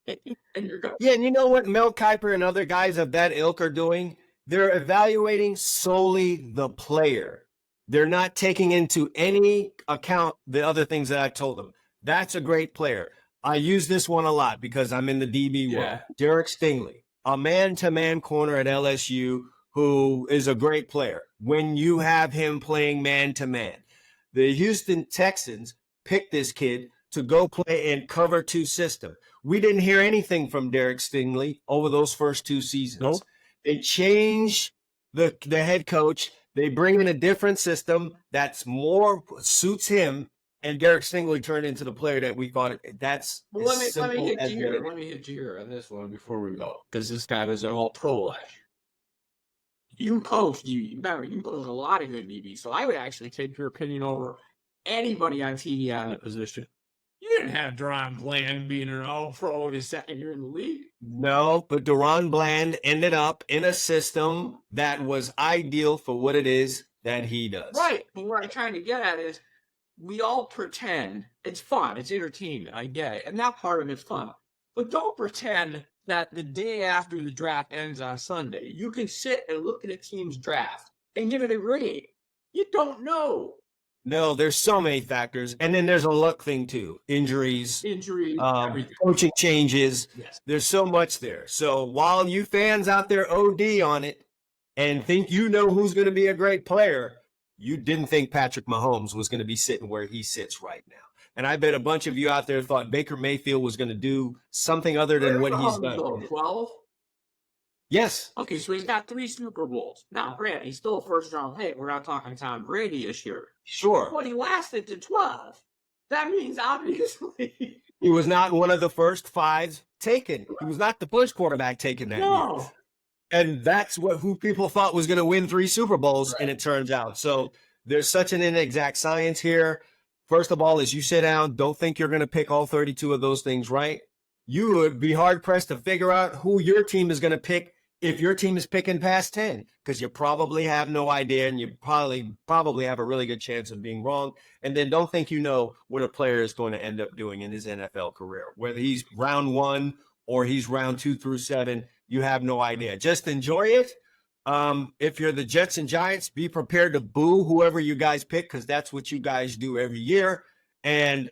And you're going, Yeah, and you know what Mel Kiper and other guys of that ilk are doing? They're evaluating solely the player. They're not taking into any account the other things that I told them. That's a great player. I use this one a lot because I'm in the DB world. Yeah. Derek Stingley, a man-to-man corner at LSU who is a great player. When you have him playing man-to-man, the Houston Texans picked this kid to go play in cover 2 system. We didn't hear anything from Derek Stingley over those first 2 seasons. Nope. They change the head coach. They bring in a different system that's more suits him, and Derek Stingley turned into the player that we thought. That's Well, let simple me as hit you here. that. Let me hit you here on this one before we go, because this guy was an all-pro last year. You post a lot of good DB, so I would actually take your opinion over anybody on TV on that position. You didn't have Deron Bland being an all-pro in his 2nd year in the league. No, but Deron Bland ended up in a system that was ideal for what it is that he does. Right. But what I'm trying to get at is we all pretend it's fun. It's entertainment. I get it. And that part of it's fun. But don't pretend that the day after the draft ends on Sunday, you can sit and look at a team's draft and give it a grade. You don't know. No, there's so many factors. And then there's a luck thing too. Injuries, Everything. coaching changes. Yes. There's so much there. So while you fans out there OD on it and think you know who's going to be a great player, you didn't think Patrick Mahomes was going to be sitting where he sits right now. And I bet a bunch of you out there thought Baker Mayfield was going to do something other than what he's done. 12? Yes. Okay, so he's got 3 Super Bowls. Now, granted, he's still a first-round pick. We're not talking Tom Brady this year. Sure. But he lasted to 12. That means, obviously... He was not one of the first 5 taken. He was not the first quarterback taken that year. And that's who people thought was going to win 3 Super Bowls, and it turns out. So there's such an inexact science here. First of all, as you sit down, don't think you're going to pick all 32 of those things right. You would be hard-pressed to figure out who your team is going to pick if your team is picking past 10, because you probably have no idea, and you probably have a really good chance of being wrong. And then don't think you know what a player is going to end up doing in his NFL career. Whether he's round 1 or he's round 2 through 7, you have no idea. Just enjoy it. If you're the Jets and Giants, be prepared to boo whoever you guys pick, because that's what you guys do every year. And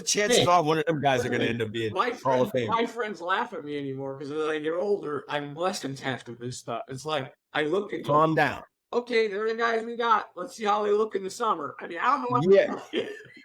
chances are one of them guys are going to end up being Hall of Fame. My friends laugh at me anymore because as I get older, I'm less intense with this stuff. It's like I look at Calm down. Okay, they're the guys we got. Let's see how they look in the summer. I mean, I don't know.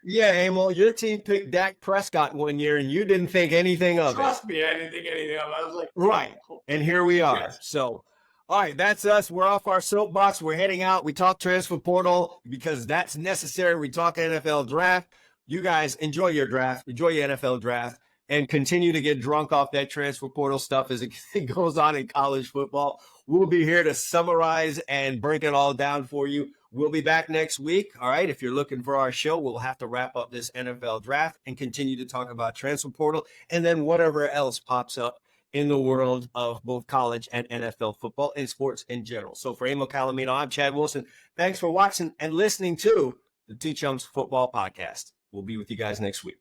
Yeah, Emil, your team picked Dak Prescott one year, and you didn't think anything of it. Trust me, I didn't think anything of it. I was like, right. And here we are. Yes. So, all right, that's us. We're off our soapbox. We're heading out. We talk transfer portal because that's necessary. We talk NFL draft. You guys enjoy your draft, enjoy your NFL draft, and continue to get drunk off that transfer portal stuff as it goes on in college football. We'll be here to summarize and break it all down for you. We'll be back next week. All right, if you're looking for our show, we'll have to wrap up this NFL draft and continue to talk about transfer portal and then whatever else pops up in the world of both college and NFL football and sports in general. So for Emil Calamino, I'm Chad Wilson. Thanks for watching and listening to the Two Chums Football Podcast. We'll be with you guys next week.